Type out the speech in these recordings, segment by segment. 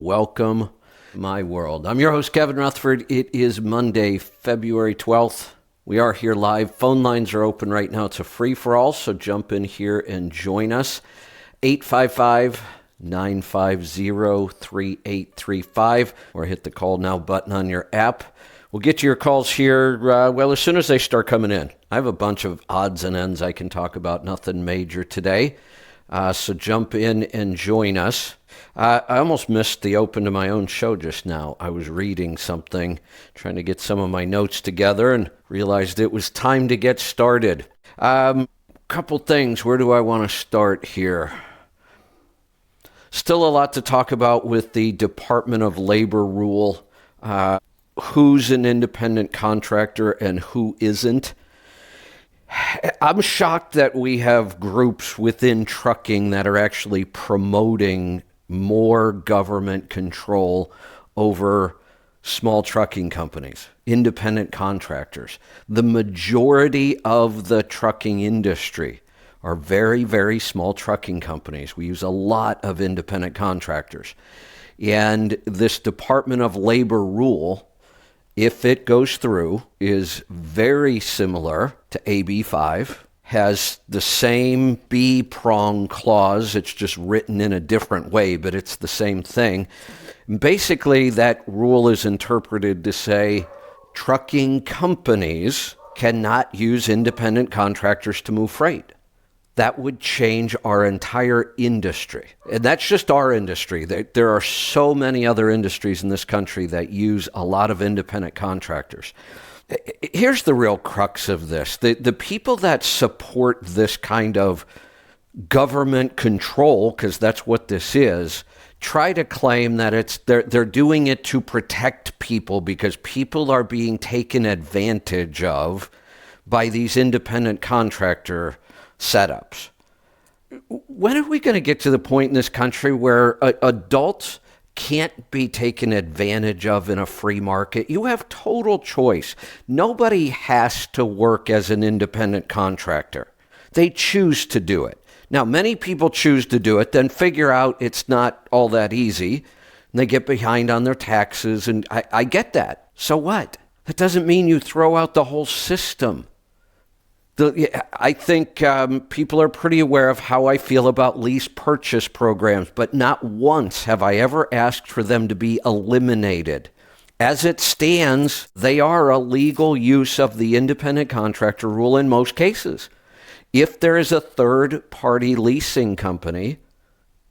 Welcome, my world. I'm your host, Kevin Rutherford. It is Monday, February 12th. We are here live. Phone lines are open right now. It's a free-for-all, so jump in here and join us. 855-950-3835, or hit the call now button on your app. We'll get to your calls here, as soon as they start coming in. I have a bunch of odds and ends I can talk about, nothing major today. So jump in and join us. I almost missed the open to my own show just now. I was reading something, trying to get some of my notes together, and realized it was time to get started. Couple things. Where do I want to start here? Still a lot to talk about with the Department of Labor rule. Who's an independent contractor and who isn't? I'm shocked that we have groups within trucking that are actually promoting more government control over small trucking companies, independent contractors. The majority of the trucking industry are very, very small trucking companies. We use a lot of independent contractors. And this Department of Labor rule, if it goes through, is very similar to AB 5, has the same B-prong clause. It's just written in a different way, but it's the same thing. Basically, that rule is interpreted to say trucking companies cannot use independent contractors to move freight. That would change our entire industry. And that's just our industry. There are so many other industries in this country that use a lot of independent contractors. Here's the real crux of this. The people that support this kind of government control, because that's what this is, try to claim that they're doing it to protect people because people are being taken advantage of by these independent contractor setups. When are we going to get to the point in this country where adults can't be taken advantage of in a free market? You have total choice. Nobody has to work as an independent contractor. They choose to do it. Now, many people choose to do it, then figure out it's not all that easy, and they get behind on their taxes, and I get that. So what? That doesn't mean you throw out the whole system. I think people are pretty aware of how I feel about lease purchase programs, but not once have I ever asked for them to be eliminated. As it stands, they are a legal use of the independent contractor rule in most cases. If there is a third-party leasing company,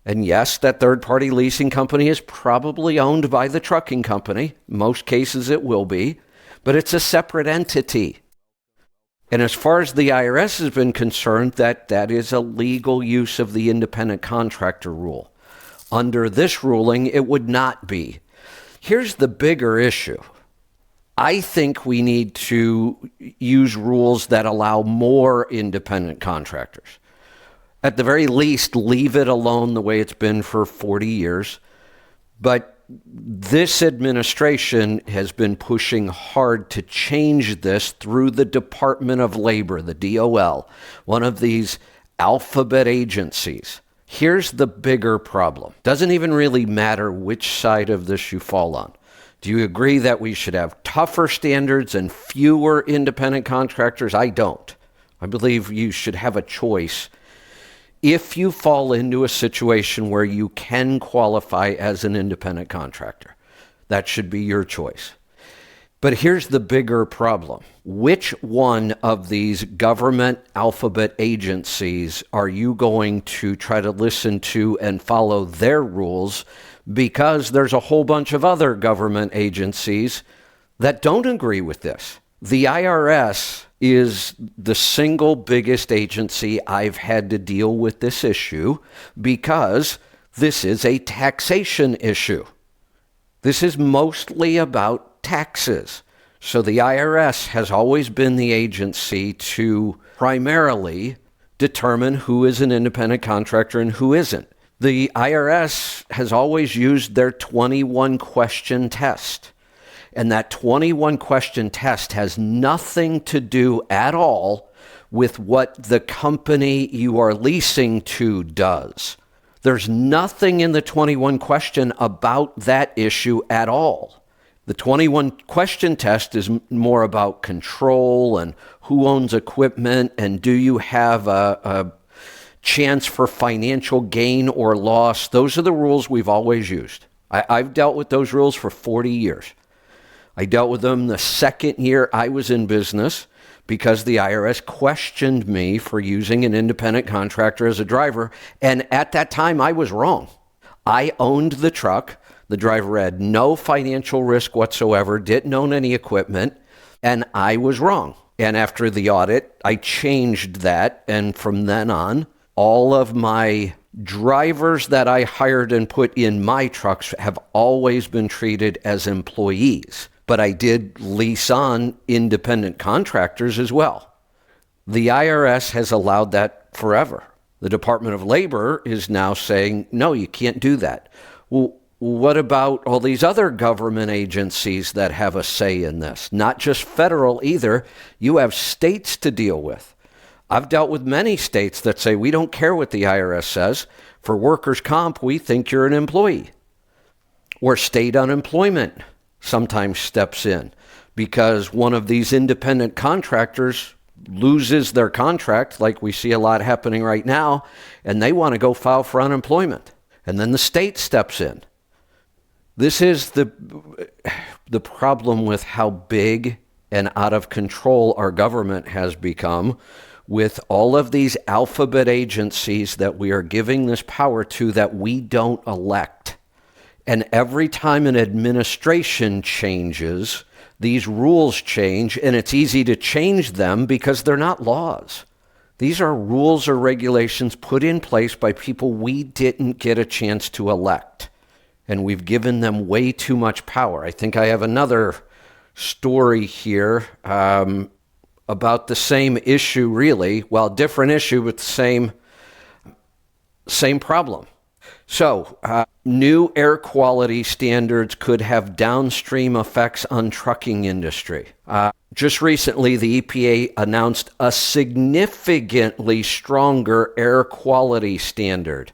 and yes, that third-party leasing company is probably owned by the trucking company, most cases it will be, but it's a separate entity. And as far as the IRS has been concerned, that is a legal use of the independent contractor rule. Under this ruling, it would not be. Here's the bigger issue. I think we need to use rules that allow more independent contractors. At the very least, leave it alone the way it's been for 40 years. But this administration has been pushing hard to change this through the Department of Labor, the DOL, one of these alphabet agencies. Here's the bigger problem. Doesn't even really matter which side of this you fall on. Do you agree that we should have tougher standards and fewer independent contractors? I don't. I believe you should have a choice. If you fall into a situation where you can qualify as an independent contractor, that should be your choice. But here's the bigger problem. Which one of these government alphabet agencies are you going to try to listen to and follow their rules? Because there's a whole bunch of other government agencies that don't agree with this. The IRS is the single biggest agency I've had to deal with this issue because this is a taxation issue. This is mostly about taxes. So the IRS has always been the agency to primarily determine who is an independent contractor and who isn't. The IRS has always used their 21 question test. And that 21 question test has nothing to do at all with what the company you are leasing to does. There's nothing in the 21 question about that issue at all. The 21 question test is more about control and who owns equipment and do you have a chance for financial gain or loss. Those are the rules we've always used. I've dealt with those rules for 40 years. I dealt with them the second year I was in business because the IRS questioned me for using an independent contractor as a driver. And at that time, I was wrong. I owned the truck. The driver had no financial risk whatsoever, didn't own any equipment, and I was wrong. And after the audit, I changed that. And from then on, all of my drivers that I hired and put in my trucks have always been treated as employees. But I did lease on independent contractors as well. The IRS has allowed that forever. The Department of Labor is now saying, no, you can't do that. Well, what about all these other government agencies that have a say in this? Not just federal either. You have states to deal with. I've dealt with many states that say, we don't care what the IRS says. For workers' comp, we think you're an employee. Or state unemployment sometimes steps in because one of these independent contractors loses their contract, like we see a lot happening right now, and they want to go file for unemployment. And then the state steps in. This is the problem with how big and out of control our government has become with all of these alphabet agencies that we are giving this power to that we don't elect. And every time an administration changes, these rules change, and it's easy to change them because they're not laws. These are rules or regulations put in place by people we didn't get a chance to elect. And we've given them way too much power. I think I have another story here about the same issue, really. Well, different issue, but the same problem. So, new air quality standards could have downstream effects on trucking industry. Just recently, the EPA announced a significantly stronger air quality standard.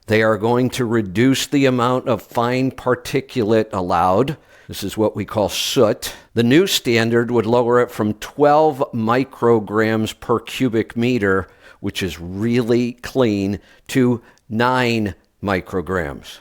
They are going to reduce the amount of fine particulate allowed. This is what we call soot. The new standard would lower it from 12 micrograms per cubic meter, which is really clean, to 9 micrograms.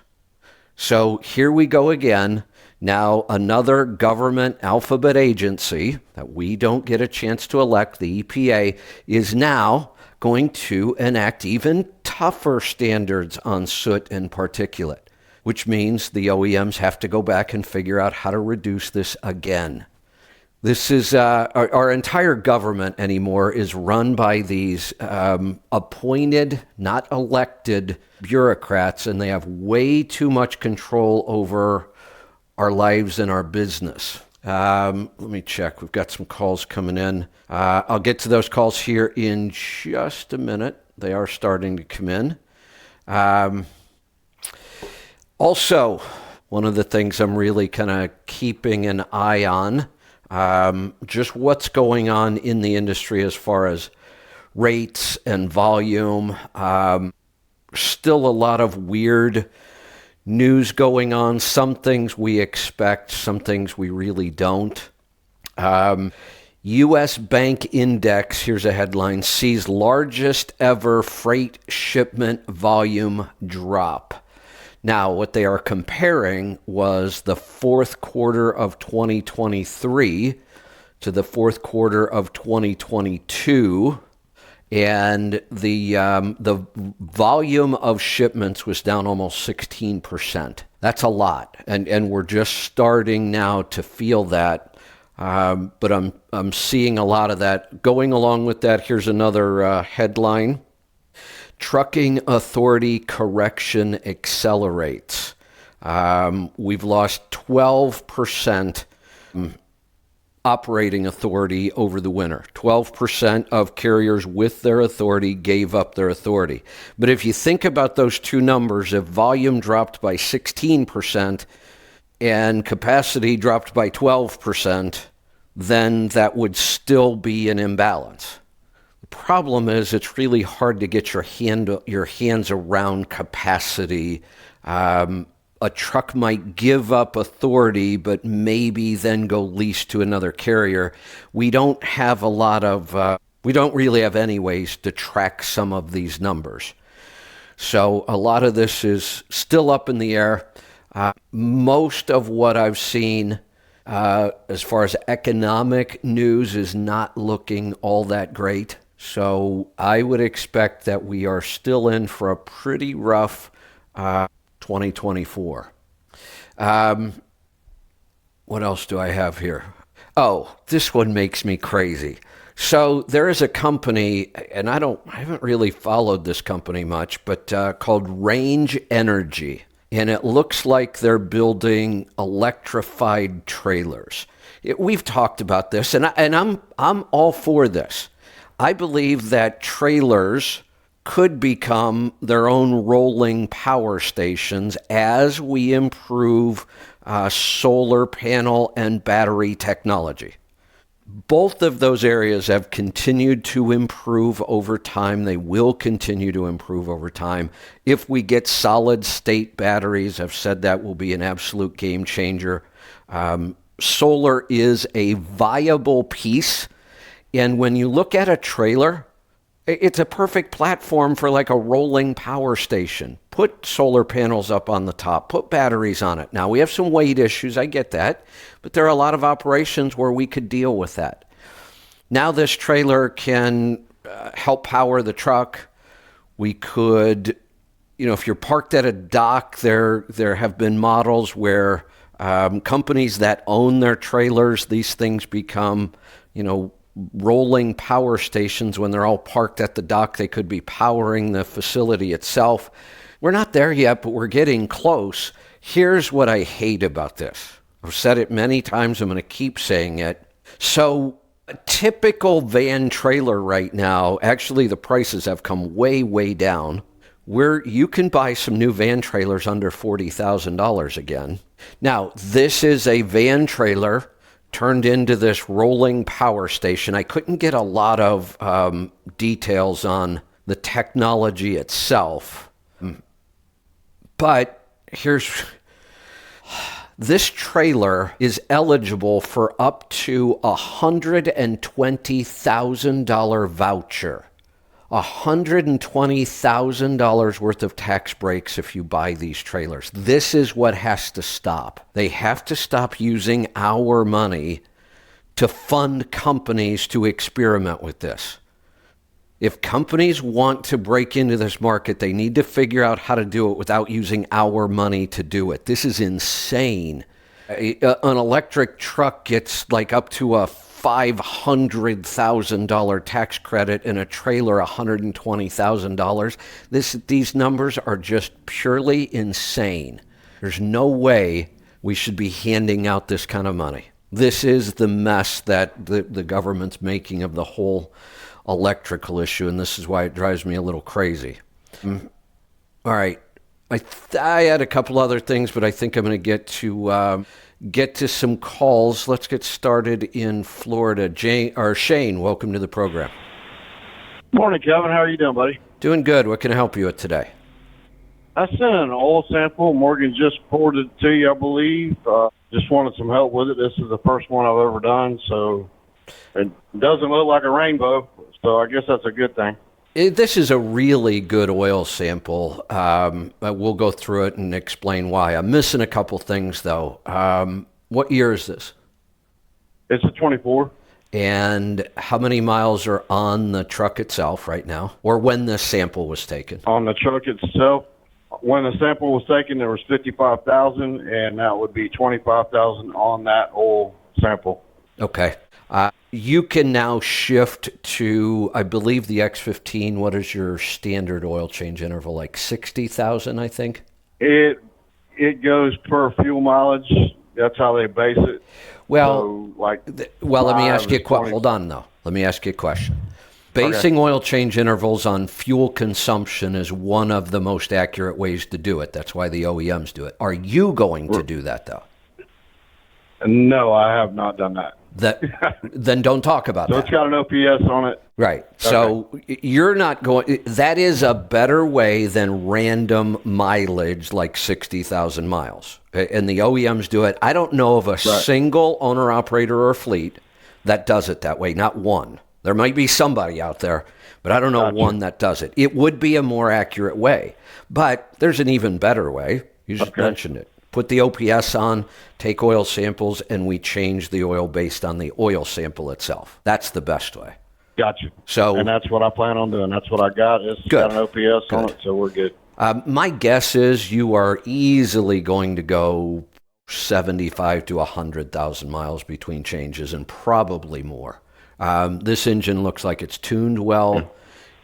So here we go again. Now another government alphabet agency that we don't get a chance to elect, the EPA, is now going to enact even tougher standards on soot and particulate, which means the OEMs have to go back and figure out how to reduce this again. This is our entire government anymore is run by these appointed, not elected bureaucrats, and they have way too much control over our lives and our business. Let me check. We've got some calls coming in. I'll get to those calls here in just a minute. They are starting to come in. Also, one of the things I'm really kind of keeping an eye on, just what's going on in the industry as far as rates and volume. Still a lot of weird news going on. Some things we expect, some things we really don't. U.S. Bank Index, here's a headline, sees largest ever freight shipment volume drop. Now, what they are comparing was the fourth quarter of 2023 to the fourth quarter of 2022, and the volume of shipments was down almost 16%. That's a lot, and we're just starting now to feel that. But I'm seeing a lot of that. Going along with that, here's another headline. Trucking Authority Correction Accelerates. We've lost 12% operating authority over the winter. 12% of carriers with their authority gave up their authority. But if you think about those two numbers, if volume dropped by 16% and capacity dropped by 12%, then that would still be an imbalance. The problem is it's really hard to get your hands around capacity. A truck might give up authority, but maybe then go lease to another carrier. We don't have we don't really have any ways to track some of these numbers. So a lot of this is still up in the air. Most of what I've seen as far as economic news is not looking all that great. So I would expect that we are still in for a pretty rough 2024. What else do I have here? Oh, this one makes me crazy. So there is a company, and I haven't really followed this company much, but called Range Energy. And it looks like they're building electrified trailers. We've talked about this, and I'm all for this. I believe that trailers could become their own rolling power stations as we improve solar panel and battery technology. Both of those areas have continued to improve over time. They will continue to improve over time. If we get solid state batteries, I've said that will be an absolute game changer. Solar is a viable piece. And when you look at a trailer, it's a perfect platform for like a rolling power station. Put solar panels up on the top, put batteries on it. Now, we have some weight issues, I get that, but there are a lot of operations where we could deal with that. Now this trailer can help power the truck. We could, if you're parked at a dock, there have been models where companies that own their trailers, these things become, rolling power stations. When they're all parked at the dock, they could be powering the facility itself. We're not there yet, but we're getting close. Here's what I hate about this. I've said it many times. I'm going to keep saying it. So a typical van trailer right now, actually the prices have come way, way down, where you can buy some new van trailers under $40,000 again. Now, this is a van trailer turned into this rolling power station. I couldn't get a lot of details on the technology itself, but this trailer is eligible for up to $120,000 voucher. $120,000 worth of tax breaks if you buy these trailers. This is what has to stop. They have to stop using our money to fund companies to experiment with this. If companies want to break into this market, they need to figure out how to do it without using our money to do it. This is insane. An electric truck gets like up to a $500,000 tax credit, and a trailer $120,000. These numbers are just purely insane. There's no way we should be handing out this kind of money. This is the mess that the government's making of the whole electrical issue, and this is why it drives me a little crazy. All right. I had a couple other things, but I think I'm going to get to some calls. Let's get started in Florida. Shane, welcome to the program. Morning, Kevin. How are you doing, buddy? Doing good. What can I help you with today? I sent an oil sample. Morgan just forwarded it to you, I believe. Just wanted some help with it. This is the first one I've ever done, so it doesn't look like a rainbow, so I guess that's a good thing. This is a really good oil sample. We'll go through it and explain why. I'm missing a couple things, though. What year is this? It's a 24. And how many miles are on the truck itself right now, or when this sample was taken? On the truck itself, when the sample was taken, there was 55,000, and that would be 25,000 on that oil sample. Okay. You can now shift to, I believe, the X15. What is your standard oil change interval? Like 60,000, I think? It goes per fuel mileage. That's how they base it. Well, so, let me ask you a question. Hold on, though. Let me ask you a question. Basing oil change intervals on fuel consumption is one of the most accurate ways to do it. That's why the OEMs do it. Are you going to do that, though? No, I have not done that. then don't talk about So that. it's got an OPS on it. Right. So you're not going, that is a better way than random mileage like 60,000 miles. And the OEMs do it. I don't know of a single owner operator or fleet that does it that way. Not one. There might be somebody out there, but I don't know one that does it. It would be a more accurate way, but there's an even better way. You just mentioned it. Put the OPS on, take oil samples, and we change the oil based on the oil sample itself. That's the best way. Gotcha. So, and that's what I plan on doing. That's what I got. It's got an OPS on it, so we're good. My guess is you are easily going to go 75 to 100,000 miles between changes, and probably more. This engine looks like it's tuned well.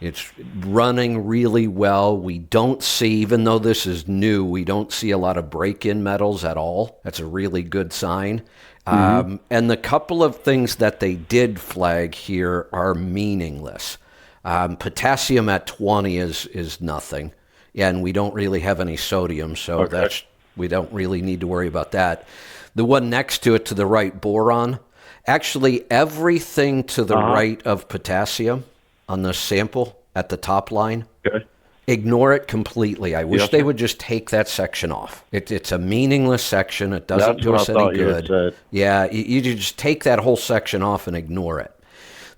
It's running really well. We don't see, even though this is new, we don't see a lot of break-in metals at all. That's a really good sign. And the couple of things that they did flag here are meaningless. Potassium at 20 is nothing, and we don't really have any sodium, so we don't really need to worry about that. The one next to it, to the right, boron. Actually, everything to the right of potassium on the sample at the top line, ignore it completely. I wish they would just take that section off. It's a meaningless section. It doesn't do us any good. Yeah, you just take that whole section off and ignore it.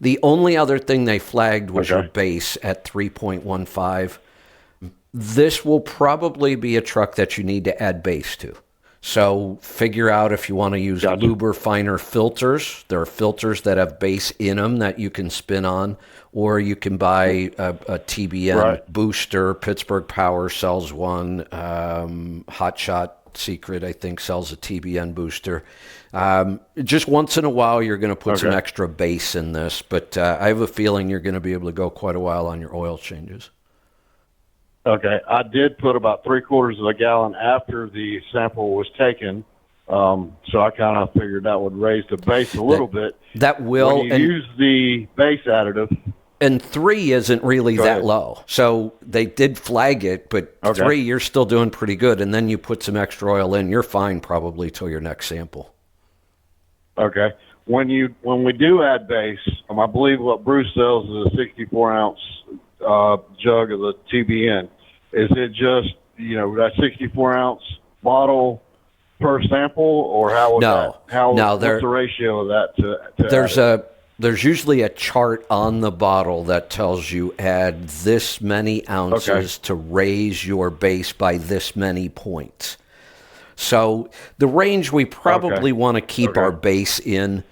The only other thing they flagged was your base at 3.15. This will probably be a truck that you need to add base to. So figure out if you want to use Luber Finer filters. There are filters that have base in them that you can spin on, or you can buy a TBN booster. Pittsburgh Power sells one. Hot Shot Secret, I think, sells a TBN booster. Just once in a while, you're going to put some extra base in this, but I have a feeling you're going to be able to go quite a while on your oil changes. Okay, I did put about 3/4 of a gallon after the sample was taken, so I kind of figured that would raise the base a little bit. That will. When you use the base additive. And 3 isn't really that low. So they did flag it, but 3, you're still doing pretty good. And then you put some extra oil in, you're fine probably till your next sample. Okay. When we do add base, I believe what Bruce sells is a 64-ounce jug of the TBN. Is it just, that 64-ounce bottle per sample, or how would what's the ratio of that to there's usually a chart on the bottle that tells you add this many ounces to raise your base by this many points. So the range we probably want to keep our base in.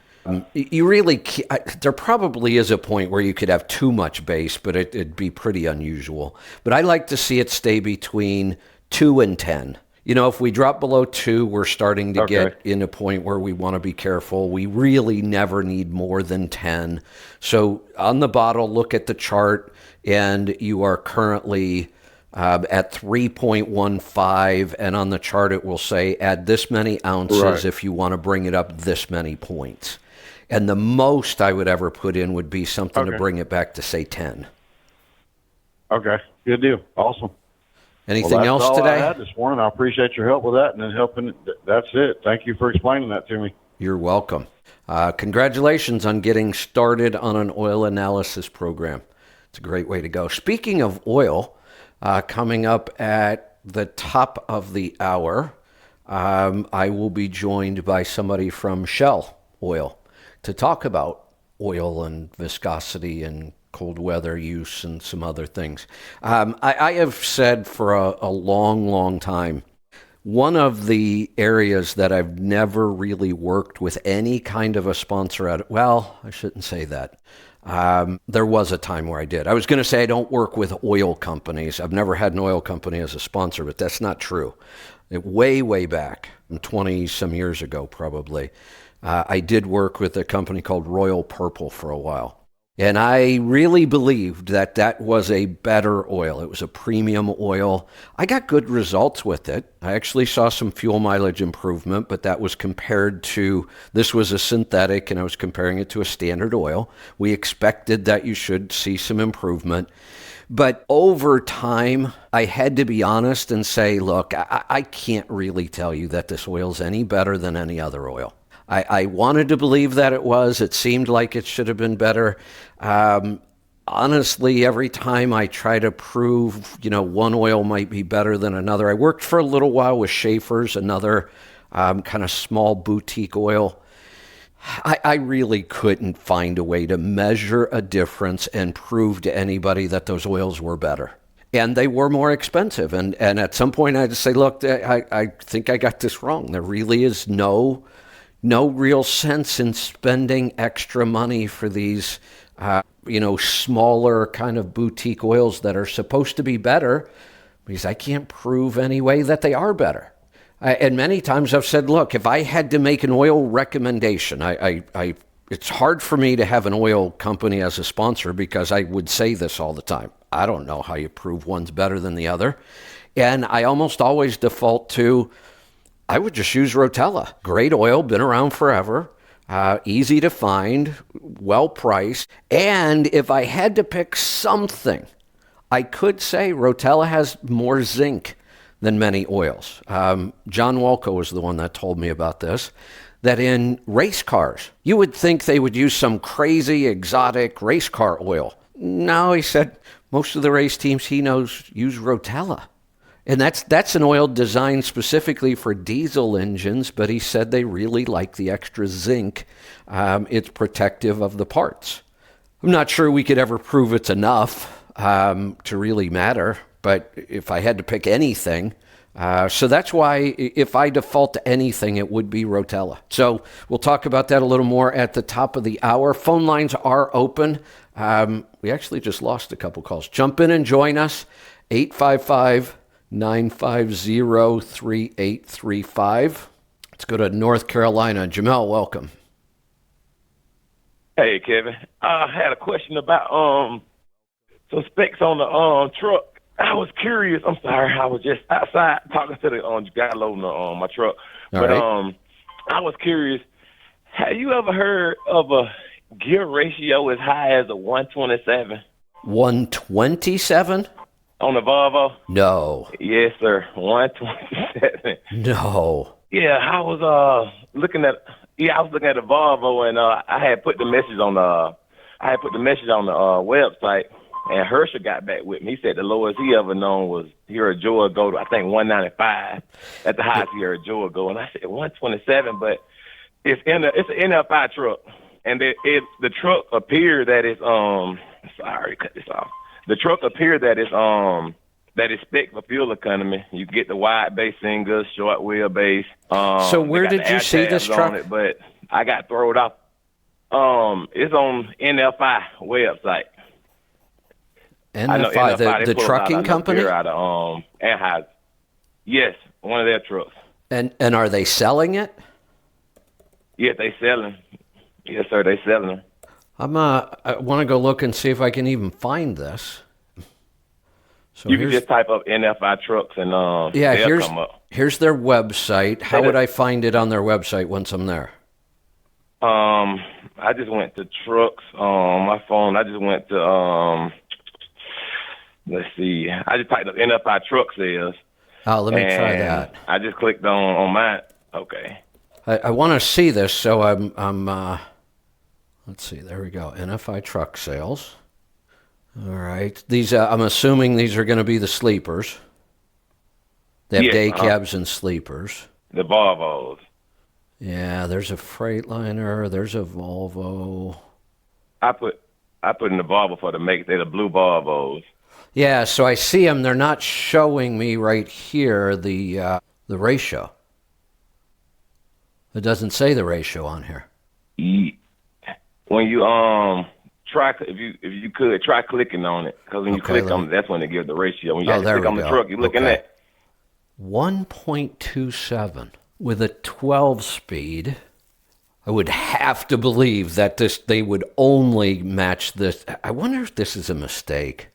There probably is a point where you could have too much base, but it'd be pretty unusual. But I like to see it stay between 2 and 10. If we drop below 2, we're starting to get in a point where we want to be careful. We really never need more than 10. So on the bottle, look at the chart, and you are currently at 3.15, and on the chart it will say add this many ounces if you want to bring it up this many points. And the most I would ever put in would be something to bring it back to, say, 10. Okay, good deal. Awesome. Anything else today? That's all I had this morning. I appreciate your help with that and then helping. That's it. Thank you for explaining that to me. You're welcome. Congratulations on getting started on an oil analysis program. It's a great way to go. Speaking of oil, coming up at the top of the hour, I will be joined by somebody from Shell Oil to talk about oil and viscosity and cold weather use and some other things. I have said for a long, long time, one of the areas that I've never really worked with any kind of a sponsor at, well, I shouldn't say that. There was a time where I did. I was going to say I don't work with oil companies. I've never had an oil company as a sponsor, but that's not true. Way back, 20-some years ago probably, I did work with a company called Royal Purple for a while. And I really believed that that was a better oil. It was a premium oil. I got good results with it. I actually saw some fuel mileage improvement, but that was compared to, this was a synthetic, and I was comparing it to a standard oil. We expected that you should see some improvement. But over time, I had to be honest and say, look, I can't really tell you that this oil's any better than any other oil. I wanted to believe that it was. It seemed like it should have been better. Honestly, every time I try to prove, one oil might be better than another. I worked for a little while with Schaefer's, another kind of small boutique oil. I really couldn't find a way to measure a difference and prove to anybody that those oils were better. And they were more expensive. And at some point I had to say, look, I think I got this wrong. There really is no real sense in spending extra money for these, smaller kind of boutique oils that are supposed to be better, because I can't prove any way that they are better. And many times I've said, look, if I had to make an oil recommendation, it's hard for me to have an oil company as a sponsor because I would say this all the time. I don't know how you prove one's better than the other. And I almost always default to, I would just use Rotella. Great oil, been around forever, easy to find, well priced. And if I had to pick something, I could say Rotella has more zinc than many oils. John Walco was the one that told me about this, that in race cars, you would think they would use some crazy exotic race car oil. No, he said, most of the race teams he knows use Rotella. And that's an oil designed specifically for diesel engines, but he said they really like the extra zinc. It's protective of the parts. I'm not sure we could ever prove it's enough to really matter, but if I had to pick anything, so that's why if I default to anything, it would be Rotella. So we'll talk about that a little more at the top of the hour. Phone lines are open. We actually just lost a couple calls. Jump in and join us, 855-950-3835. Let's go to North Carolina. Jamel, welcome. Hey, Kevin. I had a question about some specs on the truck. I was curious. I'm sorry. I was just outside talking to the guy loading my truck. All but right. I was curious. Have you ever heard of a gear ratio as high as a 127 127? on the Volvo? No. Yes, sir. 127. No. Yeah, I was looking at the Volvo, and I had put the message on the website, and Herschel got back with me. He said the lowest he ever known was here at Georgia go to, I think, 195 at the highest here at Georgia go, and I said 127, but it's an NFI truck, and the truck appeared that it's sorry, cut this off. The truck appeared that it's spec for fuel economy. You get the wide base singles, short wheelbase. So where did you see this truck? It, but I got thrown off. It's on NFI website. NFI, the trucking company? Out of Anheuser. Yes, one of their trucks. And are they selling it? Yes, they selling. Yes, sir, they selling them. I want to go look and see if I can even find this. So you can just type up NFI trucks and they'll come up. Here's their website. How would I find it on their website once I'm there? I just went to trucks on my phone. I just went to let's see. I just typed up NFI truck sales. Oh, let me try that. I just clicked on mine. Okay. I want to see this, so I'm let's see. There we go. NFI truck sales. All right. These I'm assuming these are going to be the sleepers. They have day cabs and sleepers. The Volvos. Yeah, there's a Freightliner. There's a Volvo. I put in the Volvo for the make. They're the blue Volvos. Yeah, so I see them. They're not showing me right here the ratio. It doesn't say the ratio on here. When you try, if you could try clicking on it, because when you click on it, that's when they give the ratio. When you click on the truck, you're looking at 1.27 with a 12-speed. I would have to believe that they would only match this. I wonder if this is a mistake.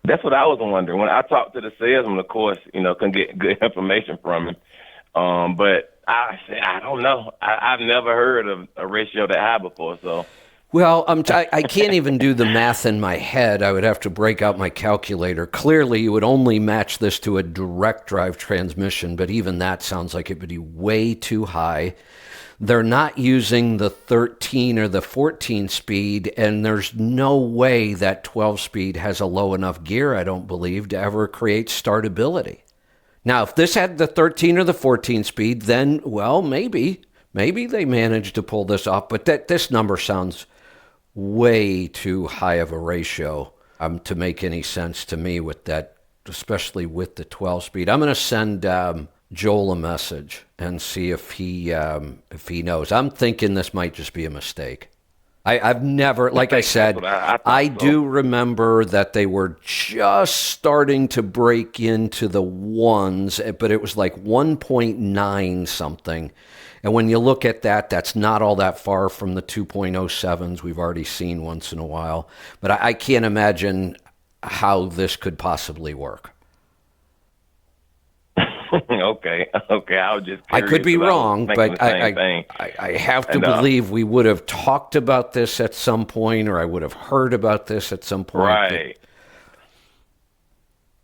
That's what I was wondering. When I talked to the salesman, of course, couldn't get good information from him. But I said, I don't know. I've never heard of a ratio that high before. So Well, I can't even do the math in my head. I would have to break out my calculator. Clearly, you would only match this to a direct drive transmission, but even that sounds like it would be way too high. They're not using the 13 or the 14 speed, and there's no way that 12 speed has a low enough gear, I don't believe, to ever create startability. Now, if this had the 13 or the 14 speed, then, well, maybe they managed to pull this off, but this number sounds way too high of a ratio to make any sense to me with that, especially with the 12 speed. I'm going to send Joel a message and see if he knows. I'm thinking this might just be a mistake. I've never, like I said, I do remember that they were just starting to break into the ones, but it was like 1.9 something. And when you look at that, that's not all that far from the 2.07s we've already seen once in a while. But I can't imagine how this could possibly work. Okay. I was just curious. I could be wrong, but I have to believe we would have talked about this at some point, or I would have heard about this at some point. Right.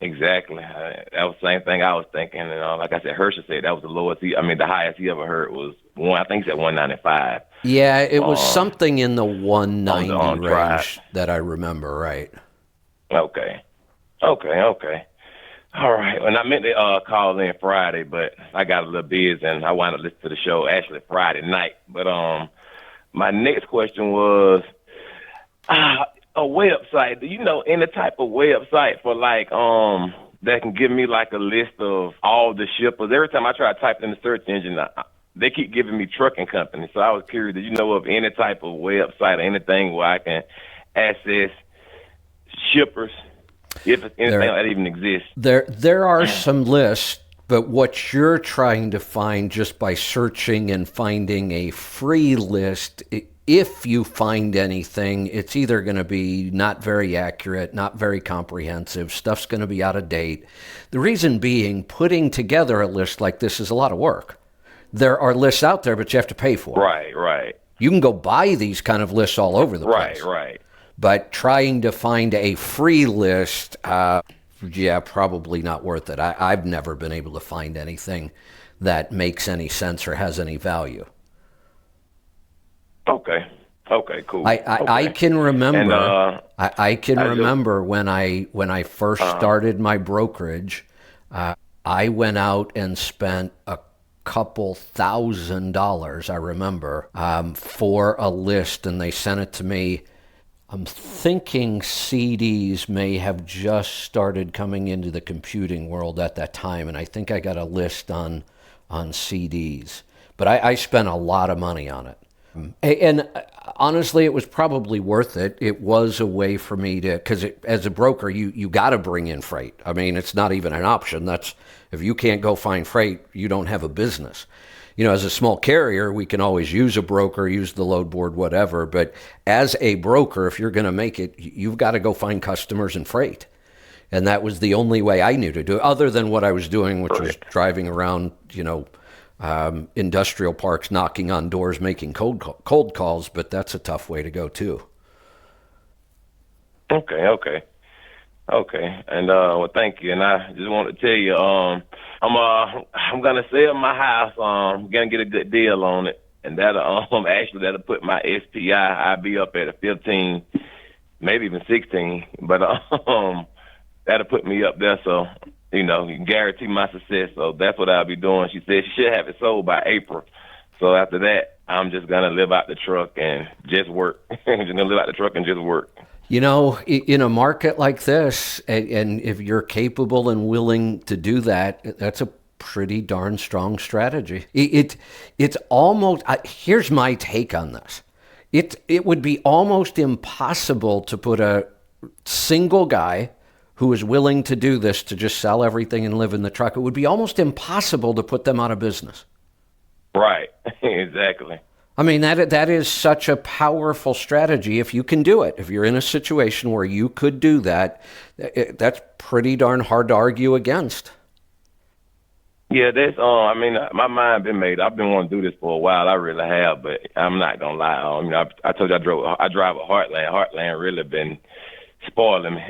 Exactly. That was the same thing I was thinking. And like I said, Herschel said that was the lowest. The highest he ever heard was I think he said 195. Yeah, it was something in the 190 on range drive. that I remember. Right. Okay. All right. And I meant to call in Friday, but I got a little busy and I wound up listening to the show actually Friday night. But my next question was a website. Do you know any type of website for like that can give me like a list of all the shippers? Every time I try to type in the search engine, they keep giving me trucking companies. So I was curious, do you know of any type of website or anything where I can access shippers? If anything like that even exists. There are some lists, but what you're trying to find just by searching and finding a free list, if you find anything, it's either going to be not very accurate, not very comprehensive, stuff's going to be out of date. The reason being, putting together a list like this is a lot of work. There are lists out there, but you have to pay for them. Right. You can go buy these kind of lists all over the place. Right. But trying to find a free list, probably not worth it. I've never been able to find anything that makes any sense or has any value. Okay, cool. I can remember. And, I can remember when I first started my brokerage. I went out and spent a couple $1,000s. I remember for a list, and they sent it to me. I'm thinking CDs may have just started coming into the computing world at that time, and I think I got a list on CDs. But I spent a lot of money on it. And honestly, it was probably worth it. It was a way for me to, because as a broker, you got to bring in freight. I mean, it's not even an option. That's, if you can't go find freight, you don't have a business. You know, as a small carrier, we can always use a broker, use the load board, whatever. But as a broker, if you're going to make it, you've got to go find customers and freight. And that was the only way I knew to do it, other than what I was doing, which was driving around, industrial parks, knocking on doors, making cold calls. But that's a tough way to go, too. Okay. And well, thank you. And I just want to tell you, I'm gonna sell my house. I'm gonna get a good deal on it, and that'll put my SPI. I'll be up at a 15, maybe even 16. But that'll put me up there. So you can guarantee my success. So that's what I'll be doing. She said she should have it sold by April. So after that, I'm just gonna live out the truck and just work. You know, in a market like this, and if you're capable and willing to do that, that's a pretty darn strong strategy. It's almost, here's my take on this. It would be almost impossible to put a single guy who is willing to do this, to just sell everything and live in the truck. It would be almost impossible to put them out of business. Right, exactly. I mean, that is such a powerful strategy if you can do it. If you're in a situation where you could do that, that's pretty darn hard to argue against. Yeah, that's I mean, my mind been made. I've been wanting to do this for a while. I really have, but I'm not gonna lie. I told you I drive a Heartland. Heartland really been spoiling me.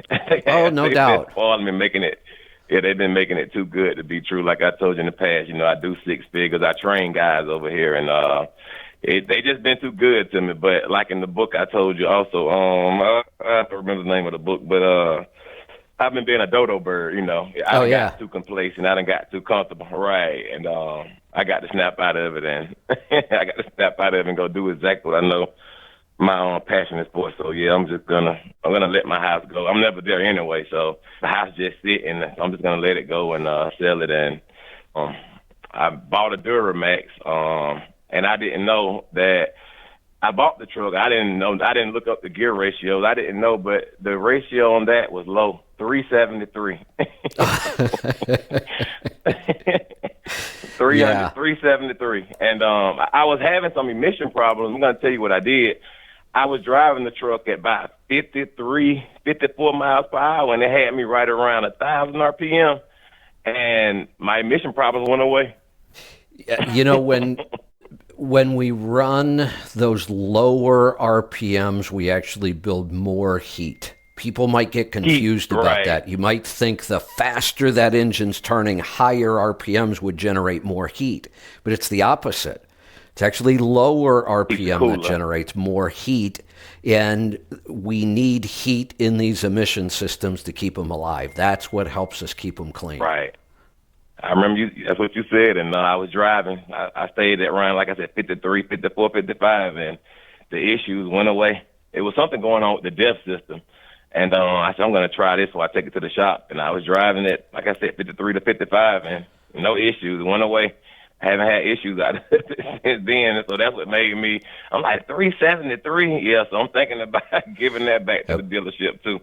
Oh, no They've been doubt. spoiling me, making it. Yeah, they've been making it too good to be true. Like I told you in the past, I do six figures. I train guys over here, and they just been too good to me. But like in the book, I told you also. I don't remember the name of the book, but I've been being a dodo bird, I Oh, done yeah. got too complacent. I done got too comfortable. Right. And I got to snap out of it, and I got to snap out of it and go do exactly what I know my own passion is for. So yeah, I'm gonna let my house go. I'm never there anyway, so the house just sitting. So I'm just gonna let it go and sell it. And I bought a Duramax, and I didn't know that I bought the truck. I didn't look up the gear ratios. I didn't know, but the ratio on that was low, 373. Yeah. 373. And I was having some emission problems. I'm going to tell you what I did. I was driving the truck at about 54 miles per hour, and it had me right around 1,000 RPM, and my emission problems went away. When we run those lower RPMs, we actually build more heat. People might get confused about right. that. You might think the faster that engine's turning, higher RPMs would generate more heat, but it's the opposite. It's actually lower RPM that generates more heat, and we need heat in these emission systems to keep them alive. That's what helps us keep them clean. Right. I remember that's what you said, and I was driving. I stayed at around, like I said, 53, 54, 55, and the issues went away. It was something going on with the DEF system, and I said, I'm going to try this, so I take it to the shop, and I was driving it, like I said, 53 to 55, and no issues, went away. I haven't had issues out of it since then, so that's what made me, I'm like, 373? Yeah, so I'm thinking about giving that back to the dealership, too.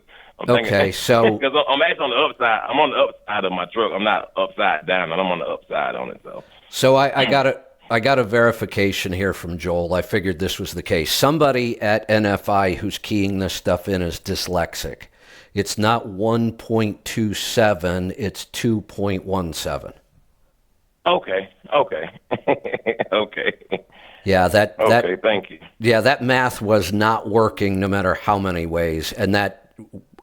Okay, so because I'm actually on the upside. I'm on the upside of my truck. I'm not upside down, and I'm on the upside on it. So I got a verification here from Joel. I figured this was the case. Somebody at NFI who's keying this stuff in is dyslexic. It's not 1.27. It's 2.17. Okay. Okay. Yeah, Okay, thank you. Yeah, that math was not working no matter how many ways, and that.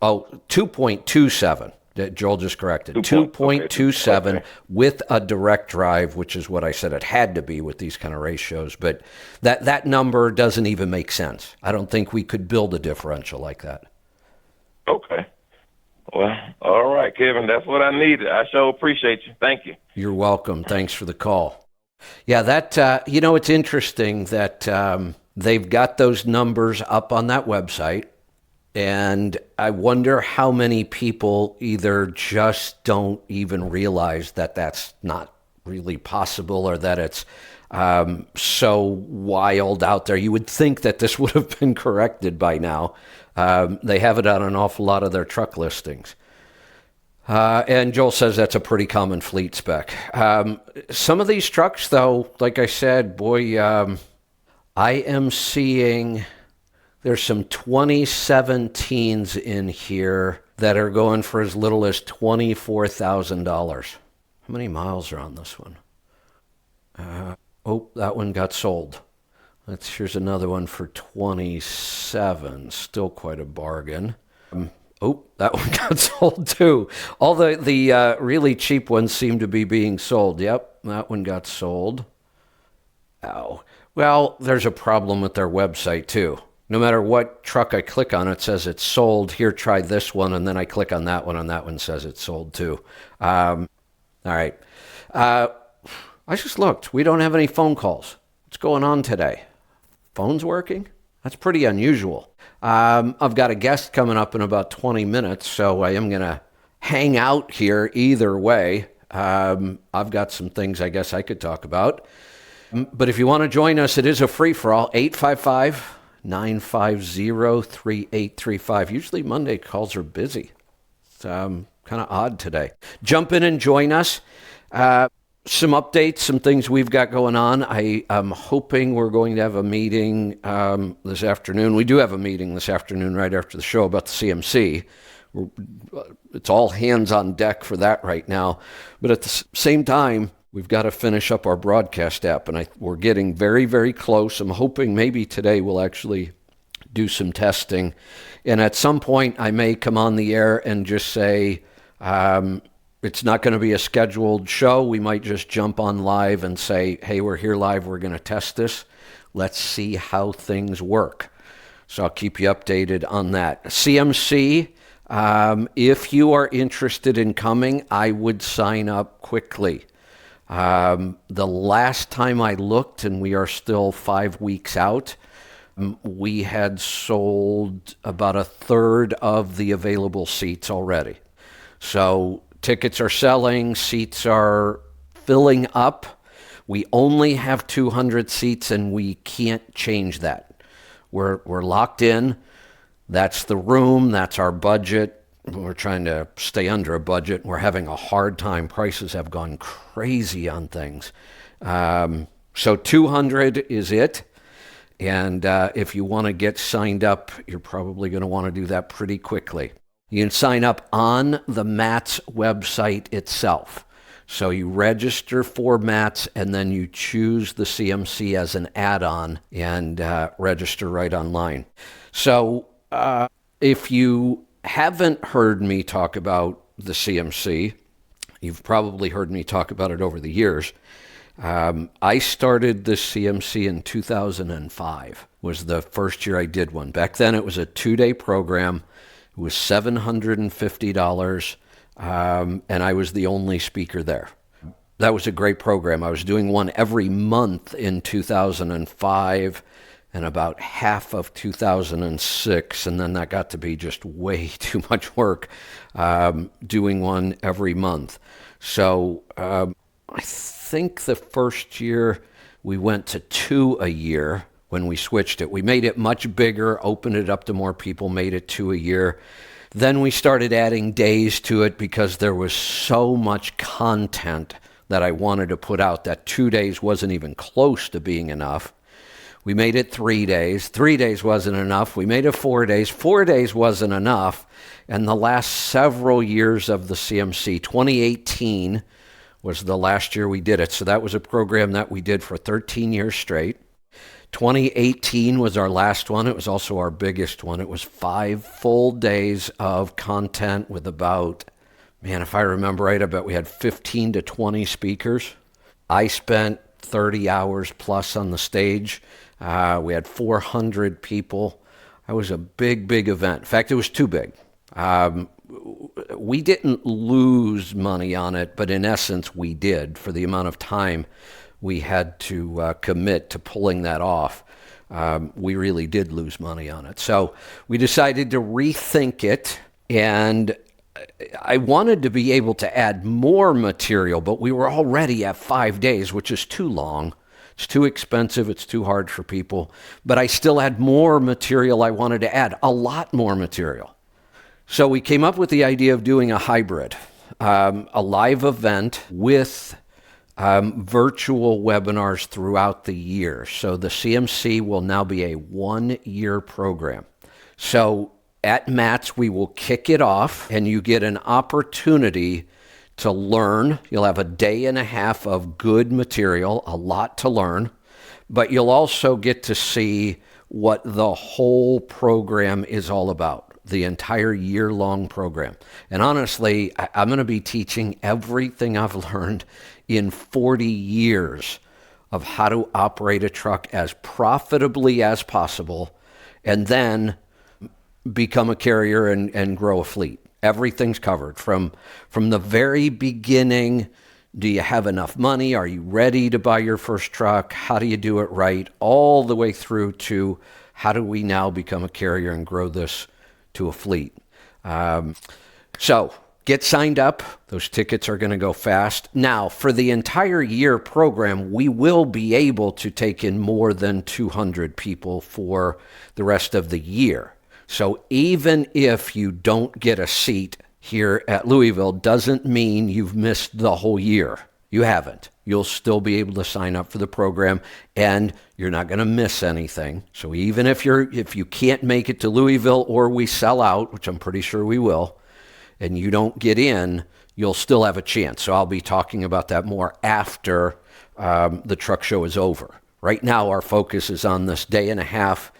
2.27. Joel just corrected. 2.27 with a direct drive, which is what I said it had to be with these kind of ratios. But that number doesn't even make sense. I don't think we could build a differential like that. Okay. Well, all right, Kevin. That's what I needed. I sure appreciate you. Thank you. You're welcome. Thanks for the call. Yeah, it's interesting that they've got those numbers up on that website. And I wonder how many people either just don't even realize that that's not really possible, or that it's so wild out there. You would think that this would have been corrected by now. They have it on an awful lot of their truck listings. And Joel says that's a pretty common fleet spec. Some of these trucks, though, like I said, boy, I am seeing... There's some 2017s in here that are going for as little as $24,000. How many miles are on this one? That one got sold. Here's another one for 27. Still quite a bargain. That one got sold too. All the really cheap ones seem to be being sold. Yep, that one got sold. Oh, well, there's a problem with their website too. No matter what truck I click on, it says it's sold. Here, try this one. And then I click on that one, and that one says it's sold too. All right. I just looked. We don't have any phone calls. What's going on today? Phone's working? That's pretty unusual. I've got a guest coming up in about 20 minutes, so I am going to hang out here either way. I've got some things I guess I could talk about. But if you want to join us, it is a free-for-all, 855-950-3835. Usually Monday calls are busy. It's kind of odd today. Jump in and join us. Some updates, some things we've got going on. I am hoping we're going to have a meeting this afternoon. We do have a meeting this afternoon right after the show about the CMC. It's all hands on deck for that right now. But at the same time, We've got to finish up our broadcast app, and we're getting very, very close. I'm hoping maybe today we'll actually do some testing. And at some point, I may come on the air and just say, it's not going to be a scheduled show. We might just jump on live and say, hey, we're here live. We're going to test this. Let's see how things work. So I'll keep you updated on that. CMC, if you are interested in coming, I would sign up quickly. The last time I looked, and we are still 5 weeks out, we had sold about a third of the available seats already. So tickets are selling, seats are filling up. We only have 200 seats, and we can't change that. We're locked in. That's the room. That's our budget. We're trying to stay under a budget. We're having a hard time. Prices have gone crazy on things. So 200 is it. And if you want to get signed up, you're probably going to want to do that pretty quickly. You can sign up on the MATS website itself. So you register for MATS, and then you choose the CMC as an add-on and register right online. So if you haven't heard me talk about the CMC, you've probably heard me talk about it over the years. I started the CMC in 2005, was the first year I did one. Back then it was a 2-day program. It was $750, and I was the only speaker there. That was a great program. I was doing one every month in 2005 and about half of 2006, and then that got to be just way too much work, doing one every month. So I think the first year we went to 2 a year when we switched it. We made it much bigger, opened it up to more people, made it 2 a year. Then we started adding days to it because there was so much content that I wanted to put out that 2 days wasn't even close to being enough. We made it 3 days. 3 days wasn't enough. We made it 4 days. 4 days wasn't enough. And the last several years of the CMC, 2018 was the last year we did it. So that was a program that we did for 13 years straight. 2018 was our last one. It was also our biggest one. It was 5 full days of content with about, if I remember right, I bet we had 15 to 20 speakers. I spent 30 hours plus on the stage. We had 400 people. It was a big, big event. In fact, it was too big. We didn't lose money on it, but in essence, we did for the amount of time we had to commit to pulling that off. We really did lose money on it. So we decided to rethink it, and I wanted to be able to add more material, but we were already at 5 days, which is too long. It's too expensive. It's too hard for people. But I still had more material I wanted to add, a lot more material. So we came up with the idea of doing a hybrid, a live event with virtual webinars throughout the year. So the CMC will now be a 1-year program. So at MATS, we will kick it off, and you get an opportunity to learn. You'll have a day and a half of good material, a lot to learn, but you'll also get to see what the whole program is all about, the entire year-long program. And honestly, I'm going to be teaching everything I've learned in 40 years of how to operate a truck as profitably as possible, and then become a carrier and grow a fleet. Everything's covered from the very beginning. Do you have enough money? Are you ready to buy your first truck? How do you do it right? All the way through to how do we now become a carrier and grow this to a fleet? So get signed up. Those tickets are going to go fast. Now, for the entire year program, we will be able to take in more than 200 people for the rest of the year. So even if you don't get a seat here at Louisville, doesn't mean you've missed the whole year. You haven't. You'll still be able to sign up for the program, and you're not going to miss anything. So even if you can't make it to Louisville, or we sell out, which I'm pretty sure we will, and you don't get in, you'll still have a chance. So I'll be talking about that more after the truck show is over. Right now, our focus is on this day and a half.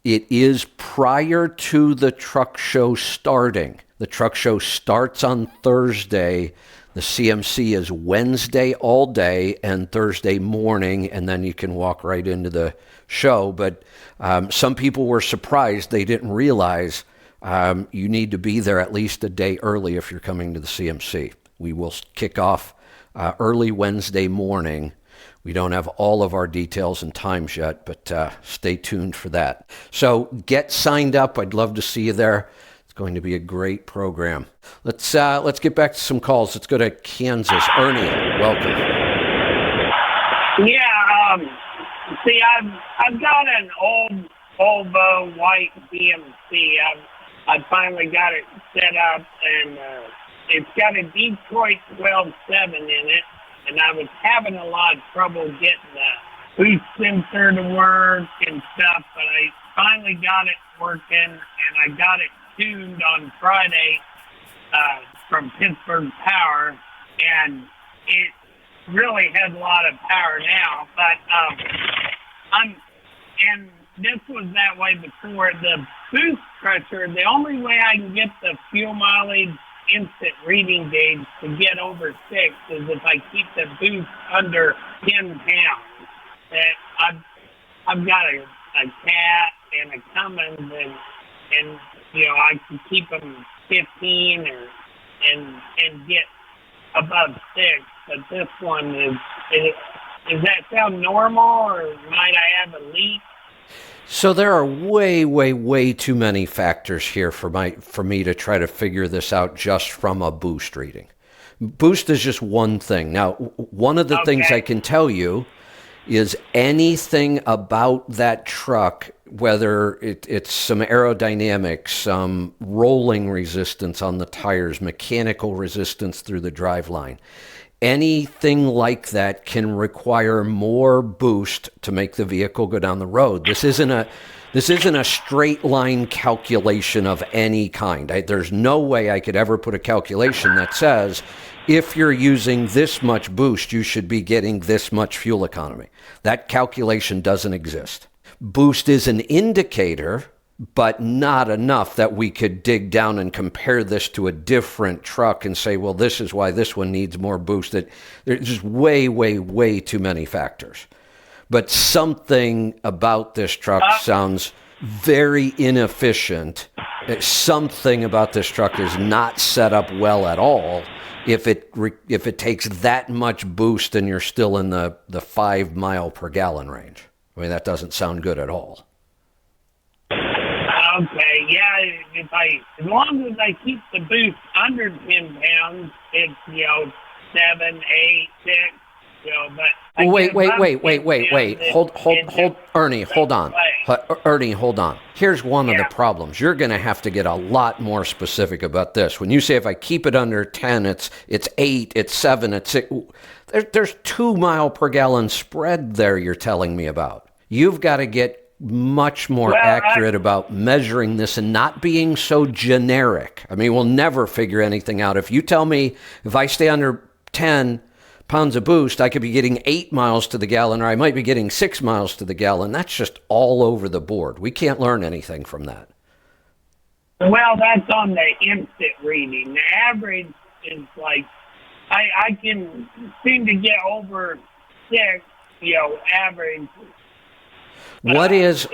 It is prior to the truck show starting. The truck show starts on Thursday. The CMC is Wednesday all day and Thursday morning, and then you can walk right into the show. But some people were surprised. They didn't realize you need to be there at least a day early if you're coming to the CMC. We will kick off early Wednesday morning. We don't have all of our details and times yet, but stay tuned for that. So get signed up. I'd love to see you there. It's going to be a great program. Let's get back to some calls. Let's go to Kansas. Ernie, welcome. Yeah, see, I've got an old Volvo white CMC. I finally got it set up, and it's got a Detroit 12.7 in it. And I was having a lot of trouble getting the boost sensor to work and stuff, but I finally got it working, and I got it tuned on Friday from Pittsburgh Power, and it really has a lot of power now. But and this was that way before. The boost pressure, the only way I can get the fuel mileage instant reading gauge to get over 6 is if I keep the boost under 10 pounds. And I've got a Cat and a Cummins, and I can keep them 15 and get above 6. But this one does that sound normal, or might I have a leak? So there are way, way, way too many factors here for me to try to figure this out just from a boost reading. Boost is just one thing. Now, one of the things I can tell you is anything about that truck, whether it's some aerodynamics, some rolling resistance on the tires, mechanical resistance through the driveline, anything like that can require more boost to make the vehicle go down the road. This isn't a straight line calculation of any kind. There's no way I could ever put a calculation that says if you're using this much boost, you should be getting this much fuel economy. That calculation doesn't exist. Boost is an indicator, but not enough that we could dig down and compare this to a different truck and say, well, this is why this one needs more boost. There's just way, way, way too many factors. But something about this truck sounds very inefficient. Something about this truck is not set up well at all if it takes that much boost and you're still in the 5 mile per gallon range. I mean, that doesn't sound good at all. Okay, yeah, as long as I keep the boost under 10 pounds, it's, 7, 8, 6, but... Wait. Hold, Ernie, hold on. Ernie, hold on. Here's one of the problems. You're going to have to get a lot more specific about this. When you say if I keep it under 10, it's 8, it's 7, it's 6. There's 2 mile per gallon spread there you're telling me about. You've got to get much more accurate about measuring this and not being so generic. I mean, we'll never figure anything out. If you tell me if I stay under 10 pounds of boost, I could be getting 8 miles to the gallon, or I might be getting 6 miles to the gallon. That's just all over the board. We can't learn anything from that. Well, that's on the instant reading. The average is like, I can seem to get over 6, average. What is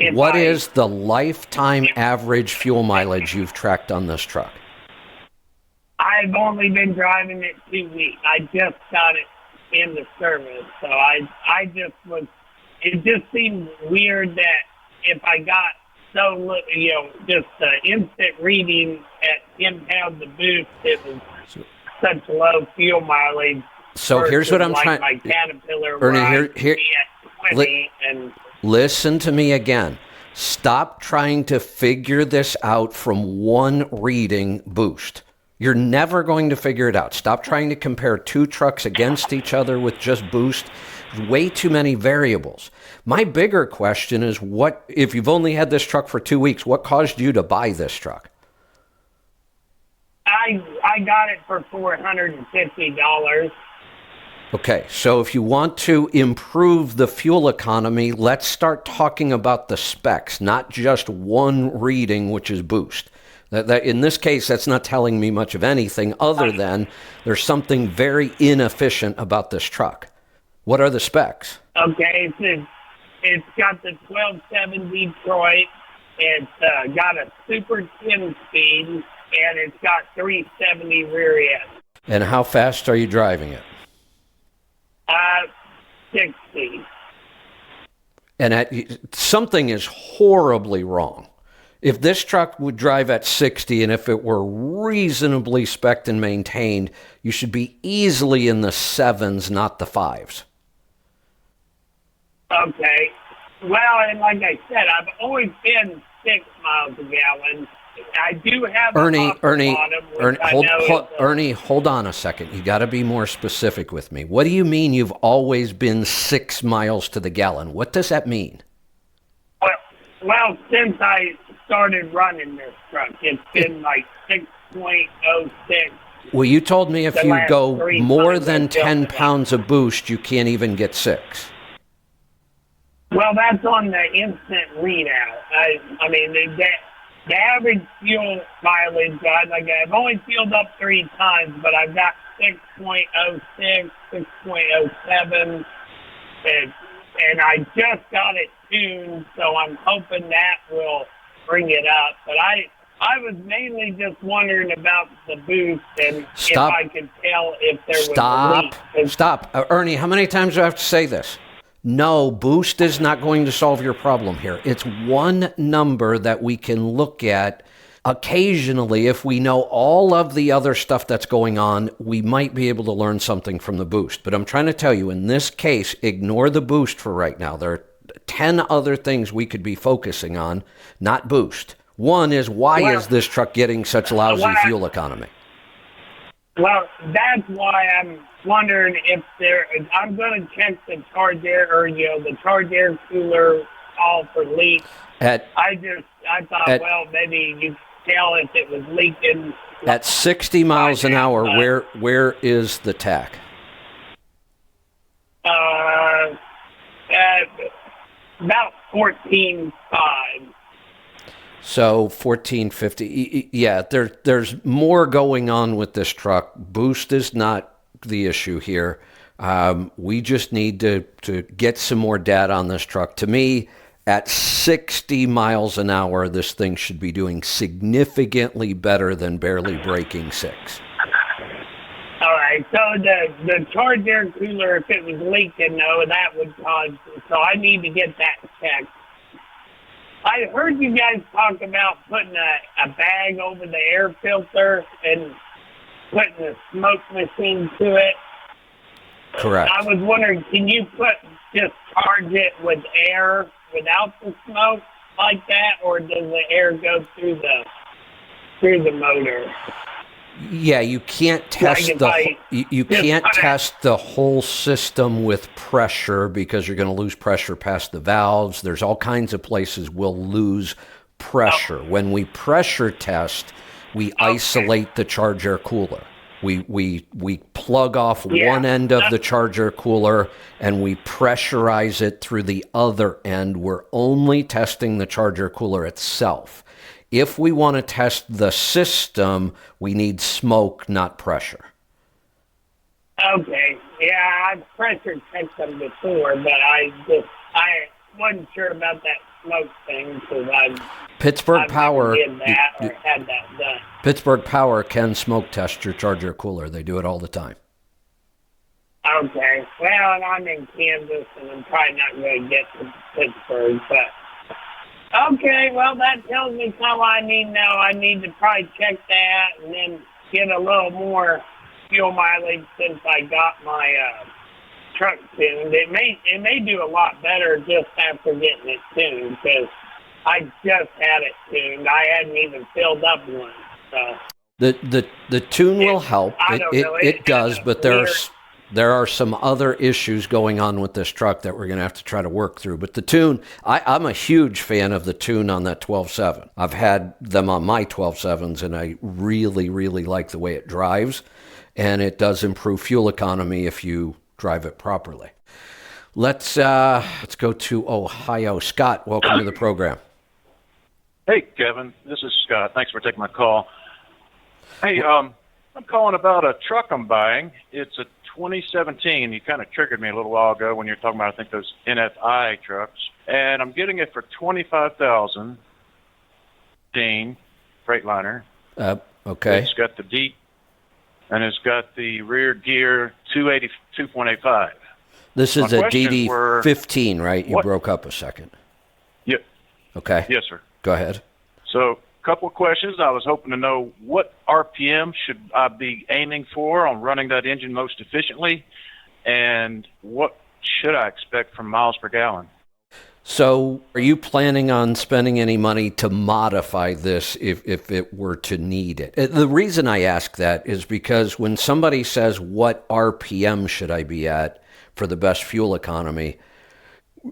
the lifetime average fuel mileage you've tracked on this truck? I've only been driving it 2 weeks. I just got it in the service, so it just seemed weird that if I got so little, just the instant reading at 10 pounds of boost, it was such low fuel mileage. So here's what I'm trying. My Caterpillar, Ernie, here, at 20 and. Listen to me again. Stop trying to figure this out from one reading boost. You're never going to figure it out. Stop trying to compare two trucks against each other with just boost. Way too many variables. My bigger question is, what if you've only had this truck for 2 weeks, what caused you to buy this truck? I I got it for $450. Okay, so if you want to improve the fuel economy, let's start talking about the specs, not just one reading, which is boost. That in this case, that's not telling me much of anything other than there's something very inefficient about this truck. What are the specs? Okay, it's got the 12.7 Detroit. It's got a super 10 speed, and it's got 370 rear end. And how fast are you driving it? 60. And something is horribly wrong. If this truck would drive at 60 and if it were reasonably spec'd and maintained, you should be easily in the 7s, not the 5s. Okay. Well, and like I said, I've always been 6 miles a gallon. I do have Ernie, Ernie, hold on a second. You got to be more specific with me. What do you mean you've always been 6 miles to the gallon? What does that mean? Well, since I started running this truck, it's been like 6.06. Well, you told me if The you last go 3 more times than I've built 10 it up. pounds of boost, you can't even get 6. Well, that's on the instant readout. I mean, the average fuel mileage, I've only fueled up 3 times, but I've got 6.06, 6.07, and I just got it tuned, so I'm hoping that will bring it up. But I was mainly just wondering about the boost and Stop. if I could tell if there was a leak. Stop. Ernie, how many times do I have to say this? No, boost is not going to solve your problem here. It's one number that we can look at occasionally. If we know all of the other stuff that's going on, we might be able to learn something from the boost. But I'm trying to tell you, in this case, ignore the boost for right now. There are 10 other things we could be focusing on, not boost. One is, why is this truck getting such lousy fuel economy? Well, that's why I'm wondering if I'm going to check the charge air, or, the charge air cooler all for leaks. I thought, well, maybe you tell if it was leaking. At 60 miles an hour, where is the tack? About 14.5. So 1450. Yeah, there's more going on with this truck. Boost is not the issue here. We just need to get some more data on this truck. To me, at 60 miles an hour, this thing should be doing significantly better than barely breaking 6. All right, so the charge air cooler, if it was leaking, though, that would cause. So I need to get that checked. I heard you guys talk about putting a bag over the air filter and putting a smoke machine to it. Correct. I was wondering, can you just charge it with air without the smoke like that, or does the air go through the motor? Yeah, you can't test you can't test the whole system with pressure because you're going to lose pressure past the valves. There's all kinds of places we'll lose pressure. When we pressure test, we isolate the charge air cooler. We plug off one end of the charge air cooler and we pressurize it through the other end. We're only testing the charge air cooler itself. If we want to test the system, we need smoke, not pressure. Okay. Yeah, I've pressure checked them before, but I wasn't sure about that smoke thing because Pittsburgh Power did that or had that done. Pittsburgh Power can smoke test your charge air cooler. They do it all the time. Okay. Well, and I'm in Kansas, and I'm probably not going to get to Pittsburgh, but. Okay, well, that tells me something I need to know. I need to probably check that and then get a little more fuel mileage since I got my truck tuned. It may do a lot better just after getting it tuned because I just had it tuned. I hadn't even filled up one. So The tune will help. It does, but There are some other issues going on with this truck that we're going to have to try to work through. But the tune, I'm a huge fan of the tune on that 12.7. I've had them on my 12.7s, and I really, really like the way it drives. And it does improve fuel economy if you drive it properly. Let's go to Ohio. Scott, welcome to the program. Hey, Kevin. This is Scott. Thanks for taking my call. Hey, I'm calling about a truck I'm buying. It's a 2017. You kind of triggered me a little while ago when you were talking about, I think, those NFI trucks. And I'm getting it for $25,000. Freightliner. Okay. It's got the deep, and it's got the rear gear 2.85. This is My a questions were, DD15, right? You what- broke up a second. Yep. Okay. Yes, sir. Go ahead. So, a couple of questions. I was hoping to know what RPM should I be aiming for on running that engine most efficiently, and what should I expect from miles per gallon? So are you planning on spending any money to modify this if it were to need it? The reason I ask that is because when somebody says, what RPM should I be at for the best fuel economy,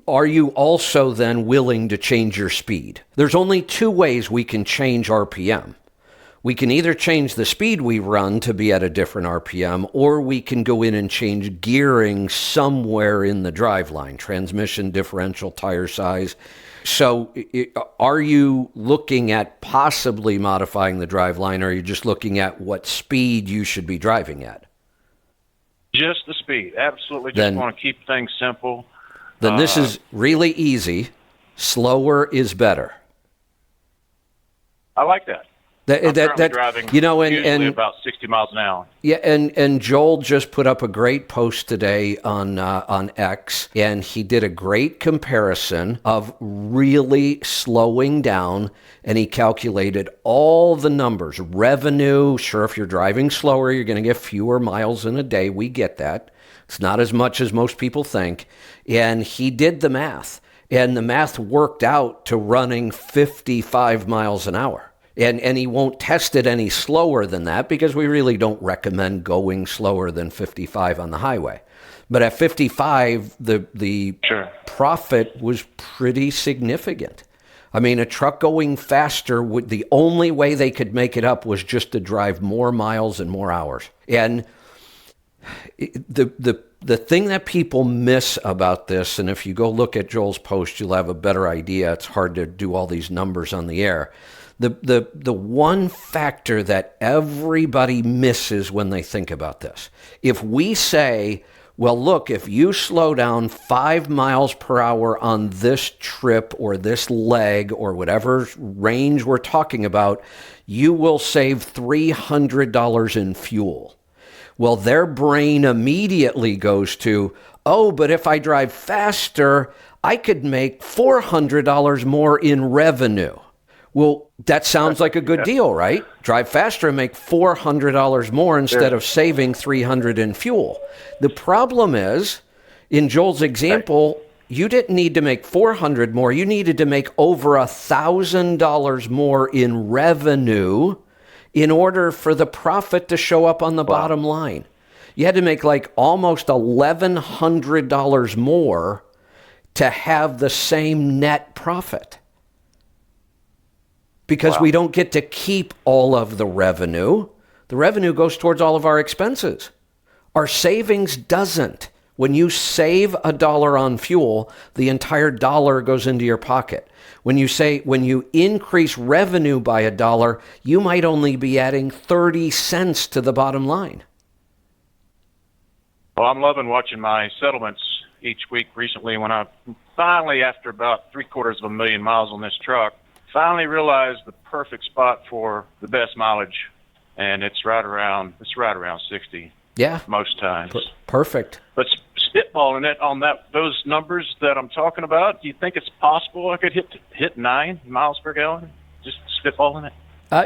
are you also then willing to change your speed? There's only two ways we can change RPM. We can either change the speed we run to be at a different RPM, or we can go in and change gearing somewhere in the driveline, transmission, differential, tire size. So are you looking at possibly modifying the driveline, or are you just looking at what speed you should be driving at? Just the speed. Absolutely. Just Then- want to keep things simple. Then this is really easy. Slower is better. I like that. I'm currently driving usually about 60 miles an hour. Yeah, and Joel just put up a great post today on X, and he did a great comparison of really slowing down, and he calculated all the numbers. Revenue, sure, if you're driving slower, you're going to get fewer miles in a day. We get that. It's not as much as most people think. And he did the math, and the math worked out to running 55 miles an hour. And he won't test it any slower than that because we really don't recommend going slower than 55 on the highway. But at 55, the Sure. profit was pretty significant. I mean, a truck going faster, the only way they could make it up was just to drive more miles and more hours. And the thing that people miss about this, and if you go look at Joel's post, you'll have a better idea. It's hard to do all these numbers on the air. The one factor that everybody misses when they think about this, if we say, well, look, if you slow down 5 miles per hour on this trip or this leg or whatever range we're talking about, you will save $300 in fuel. Well, their brain immediately goes to, oh, but if I drive faster, I could make $400 more in revenue. Well, that sounds like a good deal, right? Drive faster and make $400 more instead of saving $300 in fuel. The problem is, in Joel's example, you didn't need to make $400 more. You needed to make over $1,000 more in revenue in order for the profit to show up on the bottom line. You had to make like almost $1,100 more to have the same net profit. Because we don't get to keep all of the revenue. The revenue goes towards all of our expenses. Our savings doesn't. When you save $1 on fuel, the entire dollar goes into your pocket. When you increase revenue by $1, you might only be adding 30 cents to the bottom line. Well, I'm loving watching my settlements each week recently when I finally, after about 750,000 miles on this truck, finally realized the perfect spot for the best mileage, and it's right around 60. Yeah, most times. Perfect. But spitballing it on those numbers that I'm talking about, do you think it's possible I could hit 9 miles per gallon? Just spitballing it.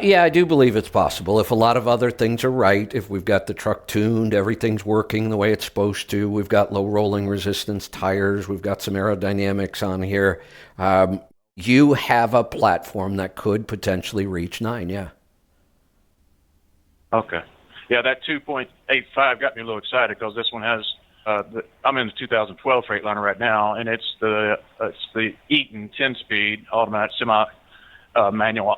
Yeah, I do believe it's possible. If a lot of other things are right, if we've got the truck tuned, everything's working the way it's supposed to, we've got low rolling resistance tires, we've got some aerodynamics on here. You have a platform that could potentially reach 9, yeah. Okay. Yeah, that 2.85 got me a little excited because this one has. I'm in the 2012 Freightliner right now, and it's the Eaton 10-speed automatic manual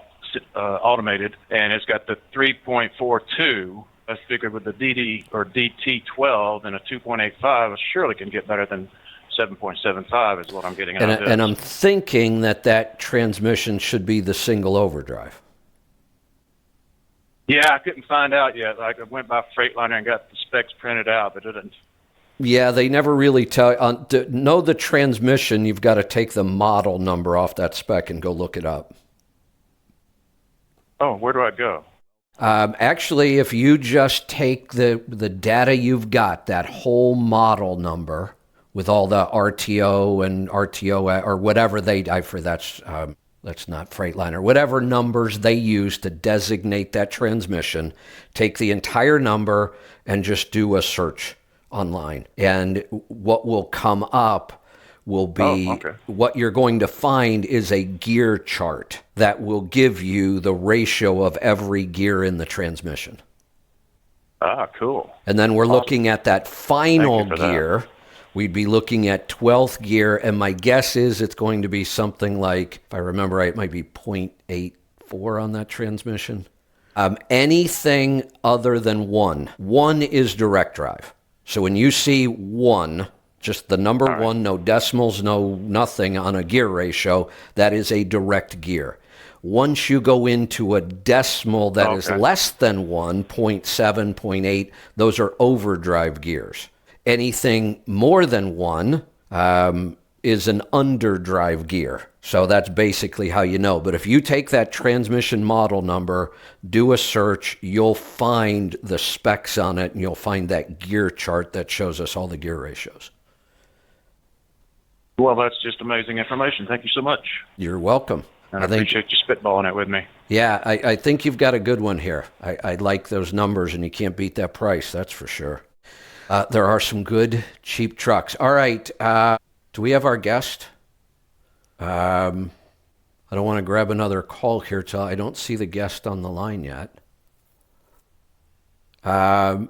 automated, and it's got the 3.42. That's figured with the DD or DT12 and a 2.85. It surely can get better than 7.75 is what I'm getting out of this. And I'm thinking that transmission should be the single overdrive. Yeah, I couldn't find out yet. I went by Freightliner and got the specs printed out, but it didn't. Yeah, they never really tell. To know the transmission, you've got to take the model number off that spec and go look it up. Oh, where do I go? Actually, if you just take the data you've got, that whole model number with all the RTO and RTO or whatever that's not Freightliner, whatever numbers they use to designate that transmission, take the entire number and just do a search online. And what will come up will be what you're going to find is a gear chart that will give you the ratio of every gear in the transmission. Ah, cool. And then we're looking at that final gear. We'd be looking at 12th gear, and my guess is it's going to be something like, if I remember right, it might be 0.84 on that transmission. Anything other than 1. 1 is direct drive. So when you see 1, just the number 1, no decimals, no nothing on a gear ratio, that is a direct gear. Once you go into a decimal that is less than 1, 0.7, 0.8, those are overdrive gears. Anything more than 1 is an underdrive gear. So that's basically how you know. But if you take that transmission model number, do a search, you'll find the specs on it, and you'll find that gear chart that shows us all the gear ratios. Well, that's just amazing information. Thank you so much. You're welcome. And I appreciate you spitballing it with me. Yeah, I think you've got a good one here. I like those numbers, and you can't beat that price, that's for sure. There are some good, cheap trucks. All right, do we have our guest? I don't want to grab another call here till I don't see the guest on the line yet.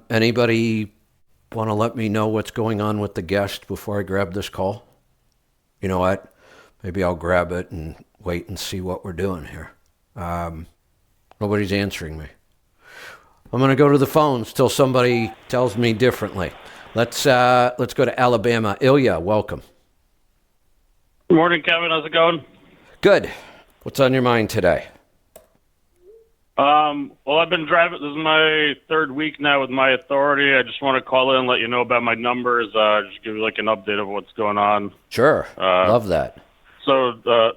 Anybody want to let me know what's going on with the guest before I grab this call? You know what? Maybe I'll grab it and wait and see what we're doing here. Nobody's answering me. I'm going to go to the phones till somebody tells me differently. Let's go to Alabama. Ilya, welcome. Good morning, Kevin. How's it going? Good. What's on your mind today? Well, I've been driving. This is my 3rd week now with my authority. I just want to call in and let you know about my numbers. Just give you like an update of what's going on. Sure. Love that. So, I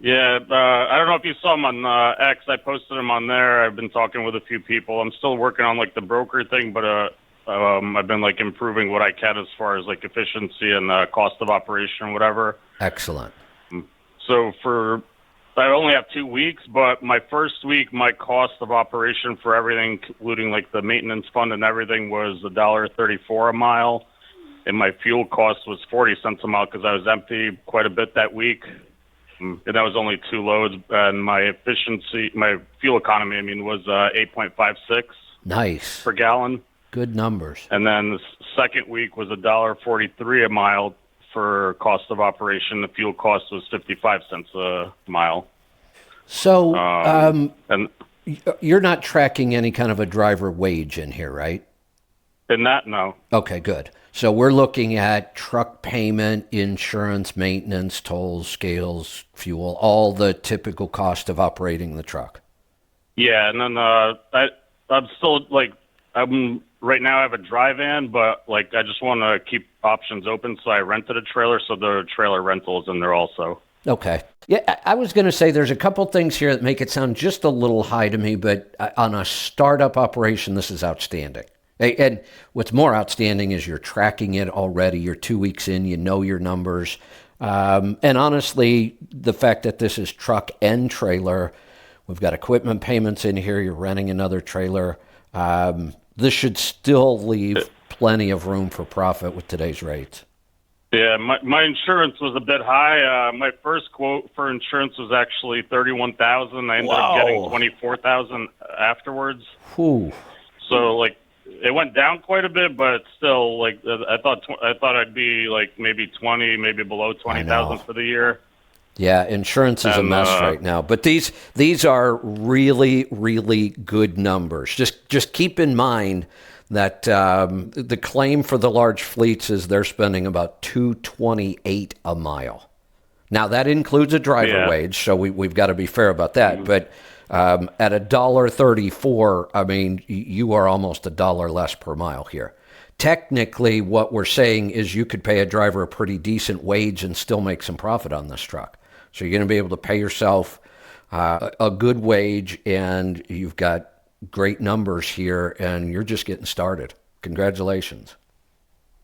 don't know if you saw them on X. I posted them on there. I've been talking with a few people. I'm still working on like the broker thing, but I've been like improving what I can as far as like efficiency and cost of operation or whatever. Excellent. So I only have 2 weeks, but my first week, my cost of operation for everything, including like the maintenance fund and everything, was $1.34 a mile, and my fuel cost was 40 cents a mile because I was empty quite a bit that week, and that was only 2 loads. And my efficiency, my fuel economy, was 8.56 nice per gallon. Good numbers. And then the second week was $1.43 a mile for cost of operation. The fuel cost was 55 cents a mile. So and you're not tracking any kind of a driver wage in here, right? in that, no. Okay, good. So we're looking at truck payment, insurance, maintenance, tolls, scales, fuel, all the typical cost of operating the truck. Yeah, and then I'm still right now I have a dry van, but I just want to keep options open, so I rented a trailer, so the trailer rental is in there also. Okay. Yeah, I was going to say there's a couple things here that make it sound just a little high to me, but on a startup operation, this is outstanding. And what's more outstanding is you're tracking it already. You're 2 weeks in, you know your numbers. And honestly, the fact that this is truck and trailer, we've got equipment payments in here, you're renting another trailer. This should still leave plenty of room for profit with today's rates. Yeah, my insurance was a bit high. My first quote for insurance was actually $31,000. I ended up getting $24,000 afterwards. Whew. So like it went down quite a bit, but it's still like I thought I'd be like maybe 20, maybe below 20,000 for the year. Yeah, insurance is a mess right now. But these are really, really good numbers. Just keep in mind that the claim for the large fleets is they're spending about $2.28 a mile. Now that includes a driver wage, so we've got to be fair about that. Mm-hmm. But at $1.34, I mean, you are almost $1 less per mile here. Technically, what we're saying is you could pay a driver a pretty decent wage and still make some profit on this truck. So you're going to be able to pay yourself a good wage, and you've got great numbers here, and you're just getting started. Congratulations.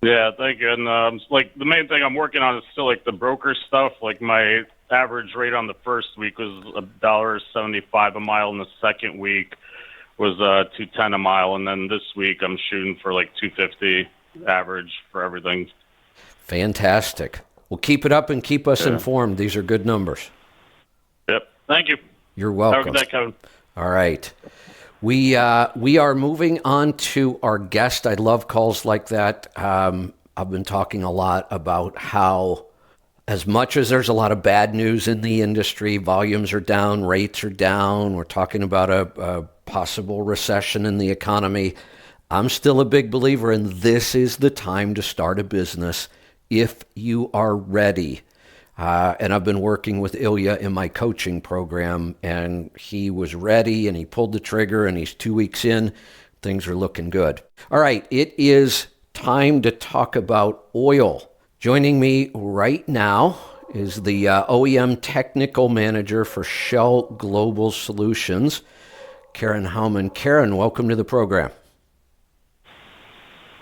Yeah, thank you. And like the main thing I'm working on is still like the broker stuff. Like my average rate on the first week was $1.75 a mile, and the second week was $2.10 a mile, and then this week I'm shooting for like $2.50 average for everything. Fantastic. Well, keep it up and keep us informed. These are good numbers. Yep. Thank you. You're welcome. Have a good day, Kevin. All right. We are moving on to our guest. I love calls like that. I've been talking a lot about how, as much as there's a lot of bad news in the industry, volumes are down, rates are down. We're talking about a possible recession in the economy. I'm still a big believer in this is the time to start a business if you are ready. And I've been working with Ilya in my coaching program, and he was ready, and he pulled the trigger, and he's 2 weeks in. Things are looking good. All right, it is time to talk about oil. Joining me right now is the OEM Technical Manager for Shell Global Solutions, Karen Howman. Karen, welcome to the program.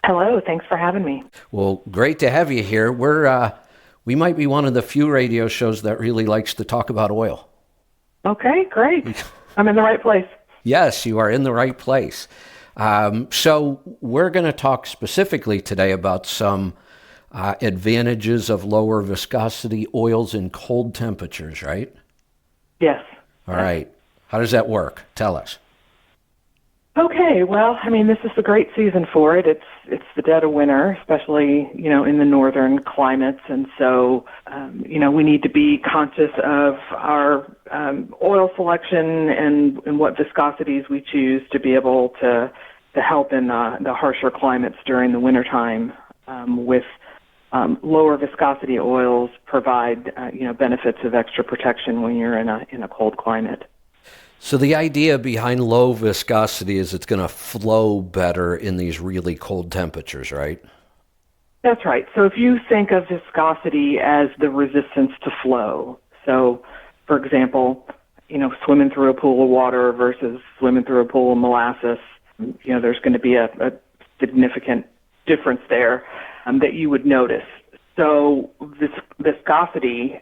Hello, thanks for having me. Well, great to have you here. We might be one of the few radio shows that really likes to talk about oil. Okay, great. I'm in the right place. Yes, you are in the right place. So we're going to talk specifically today about some advantages of lower viscosity oils in cold temperatures, right? Yes. All right. How does that work? Tell us. Okay, well, I mean, this is a great season for it. It's the dead of winter, especially, in the northern climates. And so, we need to be conscious of our oil selection and what viscosities we choose to be able to help in the harsher climates during the wintertime with lower viscosity oils provide, benefits of extra protection when you're in a cold climate. So the idea behind low viscosity is it's going to flow better in these really cold temperatures, right? That's right. So if you think of viscosity as the resistance to flow, so for example, swimming through a pool of water versus swimming through a pool of molasses, there's going to be a significant difference there that you would notice. So this viscosity,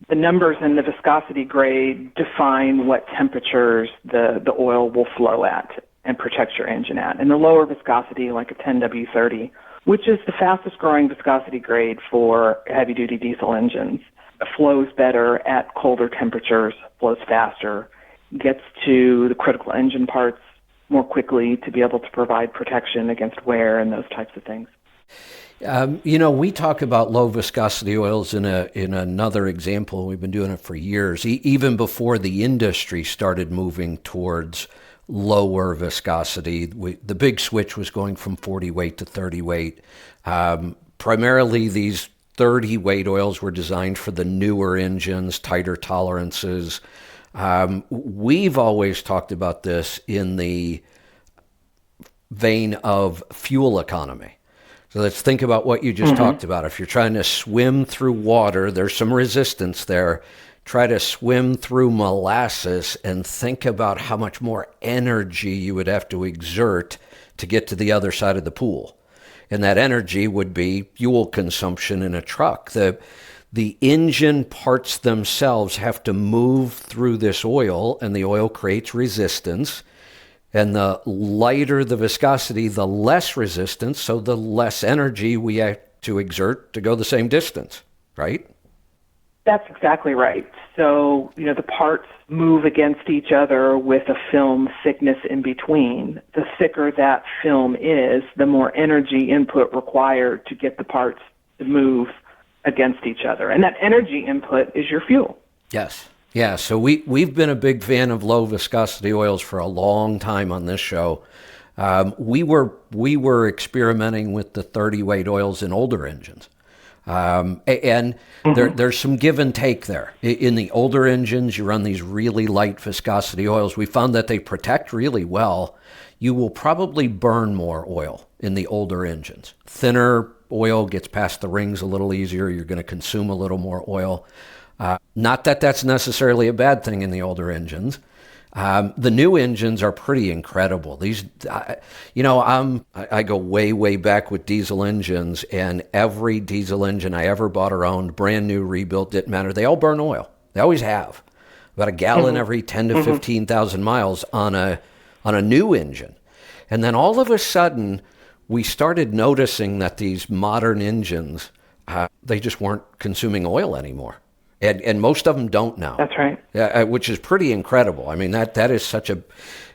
the numbers in the viscosity grade define what temperatures the oil will flow at and protect your engine at. And the lower viscosity, like a 10W30, which is the fastest growing viscosity grade for heavy-duty diesel engines, flows better at colder temperatures, flows faster, gets to the critical engine parts more quickly to be able to provide protection against wear and those types of things. We talk about low viscosity oils in another example. We've been doing it for years, even before the industry started moving towards lower viscosity. The big switch was going from 40 weight to 30 weight. Primarily, these 30 weight oils were designed for the newer engines, tighter tolerances. We've always talked about this in the vein of fuel economy. So let's think about what you just talked about. If you're trying to swim through water, there's some resistance there. Try to swim through molasses and think about how much more energy you would have to exert to get to the other side of the pool. And that energy would be fuel consumption in a truck. The engine parts themselves have to move through this oil, and the oil creates resistance. And the lighter the viscosity, the less resistance, so the less energy we have to exert to go the same distance, right? That's exactly right. So, the parts move against each other with a film thickness in between. The thicker that film is, the more energy input required to get the parts to move against each other. And that energy input is your fuel. Yes. Yeah, so we've been a big fan of low viscosity oils for a long time on this show. We were experimenting with the 30 weight oils in older engines. And there's some give and take there. In the older engines, you run these really light viscosity oils. We found that they protect really well. You will probably burn more oil in the older engines. Thinner oil gets past the rings a little easier. You're going to consume a little more oil. Not that that's necessarily a bad thing in the older engines. The new engines are pretty incredible. These, I go way, way back with diesel engines, and every diesel engine I ever bought or owned, brand new, rebuilt, didn't matter. They all burn oil. They always have. About a gallon every 10 to 15,000 miles on a new engine. And then all of a sudden, we started noticing that these modern engines, they just weren't consuming oil anymore. And most of them don't now. That's right. Which is pretty incredible. I mean, that is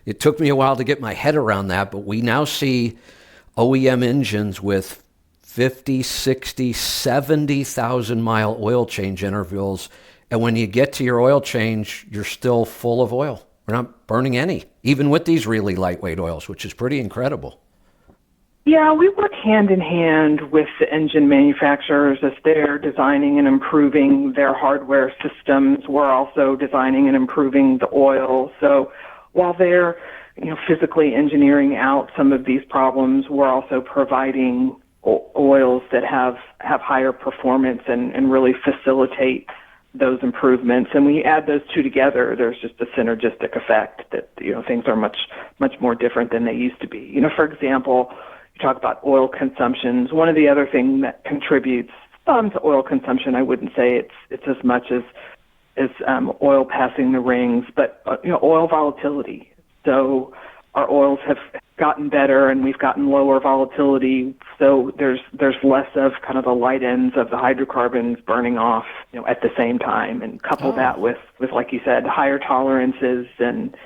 it took me a while to get my head around that, but we now see OEM engines with 50, 60, 70,000 mile oil change intervals. And when you get to your oil change, you're still full of oil. We're not burning any, even with these really lightweight oils, which is pretty incredible. Yeah, we work hand in hand with the engine manufacturers as they're designing and improving their hardware systems. We're also designing and improving the oil. So while they're, physically engineering out some of these problems, we're also providing oils that have higher performance and really facilitate those improvements. And when you add those two together, there's just a synergistic effect that, things are much, much more different than they used to be. For example, talk about oil consumptions. One of the other things that contributes some to oil consumption, I wouldn't say it's as much as oil passing the rings, but oil volatility. So our oils have gotten better, and we've gotten lower volatility. So there's less of kind of the light ends of the hydrocarbons burning off, at the same time, and couple that with like you said, higher tolerances and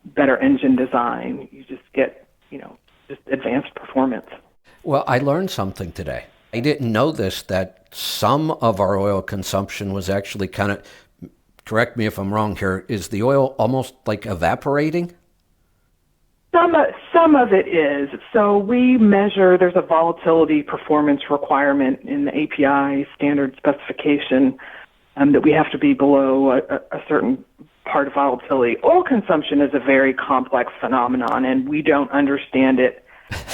better engine design. You just get just advanced performance. Well, I learned something today. I didn't know this, that some of our oil consumption was actually kind of, correct me if I'm wrong here, is the oil almost like evaporating? Some of it is. So we measure, there's a volatility performance requirement in the API standard specification that we have to be below a certain part of volatility. Oil consumption is a very complex phenomenon, and we don't understand it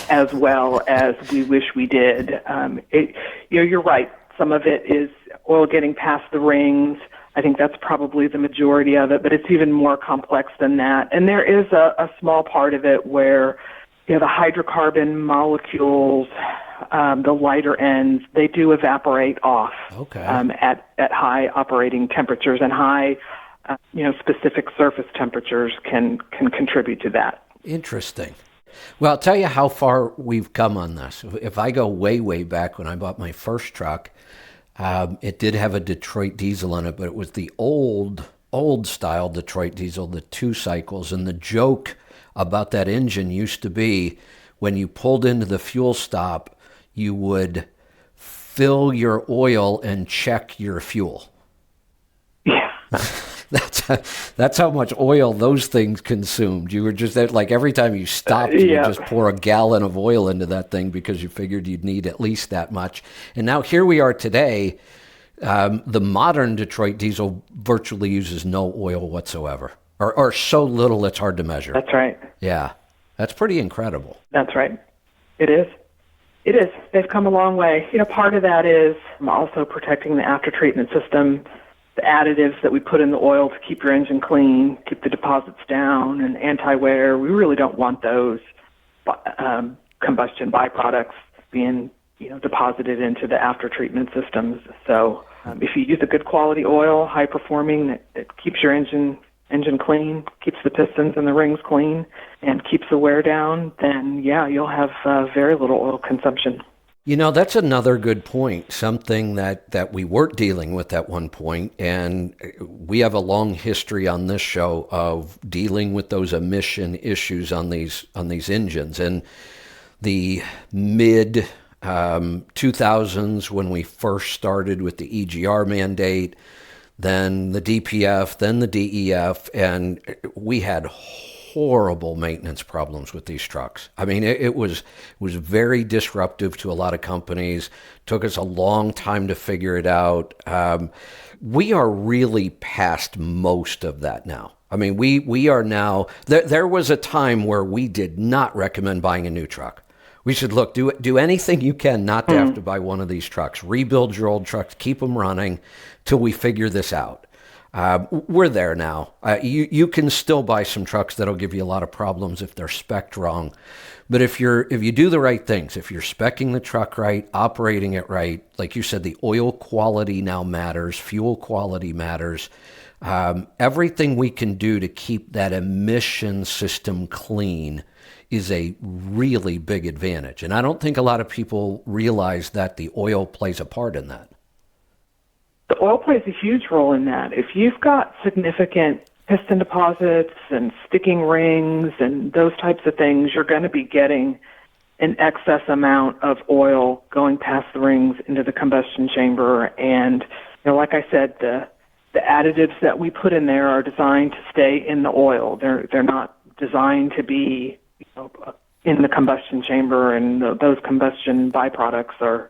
as well as we wish we did. You're right. Some of it is oil getting past the rings. I think that's probably the majority of it, but it's even more complex than that. And there is a small part of it where the hydrocarbon molecules, the lighter ends, they do evaporate off at high operating temperatures, and high specific surface temperatures can contribute to that. Interesting. Well, I'll tell you how far we've come on this. If I go way, way back when I bought my first truck, it did have a Detroit diesel in it, but it was the old style Detroit diesel, the 2 cycles. And the joke about that engine used to be when you pulled into the fuel stop, you would fill your oil and check your fuel. Yeah. That's how much oil those things consumed. You were just like every time you stopped, you would just pour a gallon of oil into that thing because you figured you'd need at least that much. And now here we are today. The modern Detroit diesel virtually uses no oil whatsoever, or so little it's hard to measure. That's right. Yeah, that's pretty incredible. That's right. It is. It is. They've come a long way. Part of that is also protecting the after-treatment system, the additives that we put in the oil to keep your engine clean, keep the deposits down, and anti-wear. We really don't want those combustion byproducts being deposited into the after-treatment systems. So if you use a good quality oil, high performing, that keeps your engine clean, keeps the pistons and the rings clean, and keeps the wear down, then you'll have very little oil consumption. That's another good point, something that we weren't dealing with at one point, and we have a long history on this show of dealing with those emission issues on these engines. And the mid 2000s, when we first started with the EGR mandate, then the DPF, then the DEF, and we had horrible maintenance problems with these trucks. I mean, it was very disruptive to a lot of companies. Took us a long time to figure it out. We are really past most of that now. I mean, we are now. There was a time where we did not recommend buying a new truck. We should do anything you can not to have to buy one of these trucks. Rebuild your old trucks, keep them running till we figure this out. We're there now. You can still buy some trucks that'll give you a lot of problems if they're spec'd wrong. But if you do the right things, if you're speccing the truck right, operating it right, like you said, the oil quality now matters, fuel quality matters. Everything we can do to keep that emission system clean is a really big advantage. And I don't think a lot of people realize that the oil plays a part in that. The oil plays a huge role in that. If you've got significant piston deposits and sticking rings and those types of things, you're going to be getting an excess amount of oil going past the rings into the combustion chamber. And, like I said, the additives that we put in there are designed to stay in the oil. They're not designed to be in the combustion chamber, and those combustion byproducts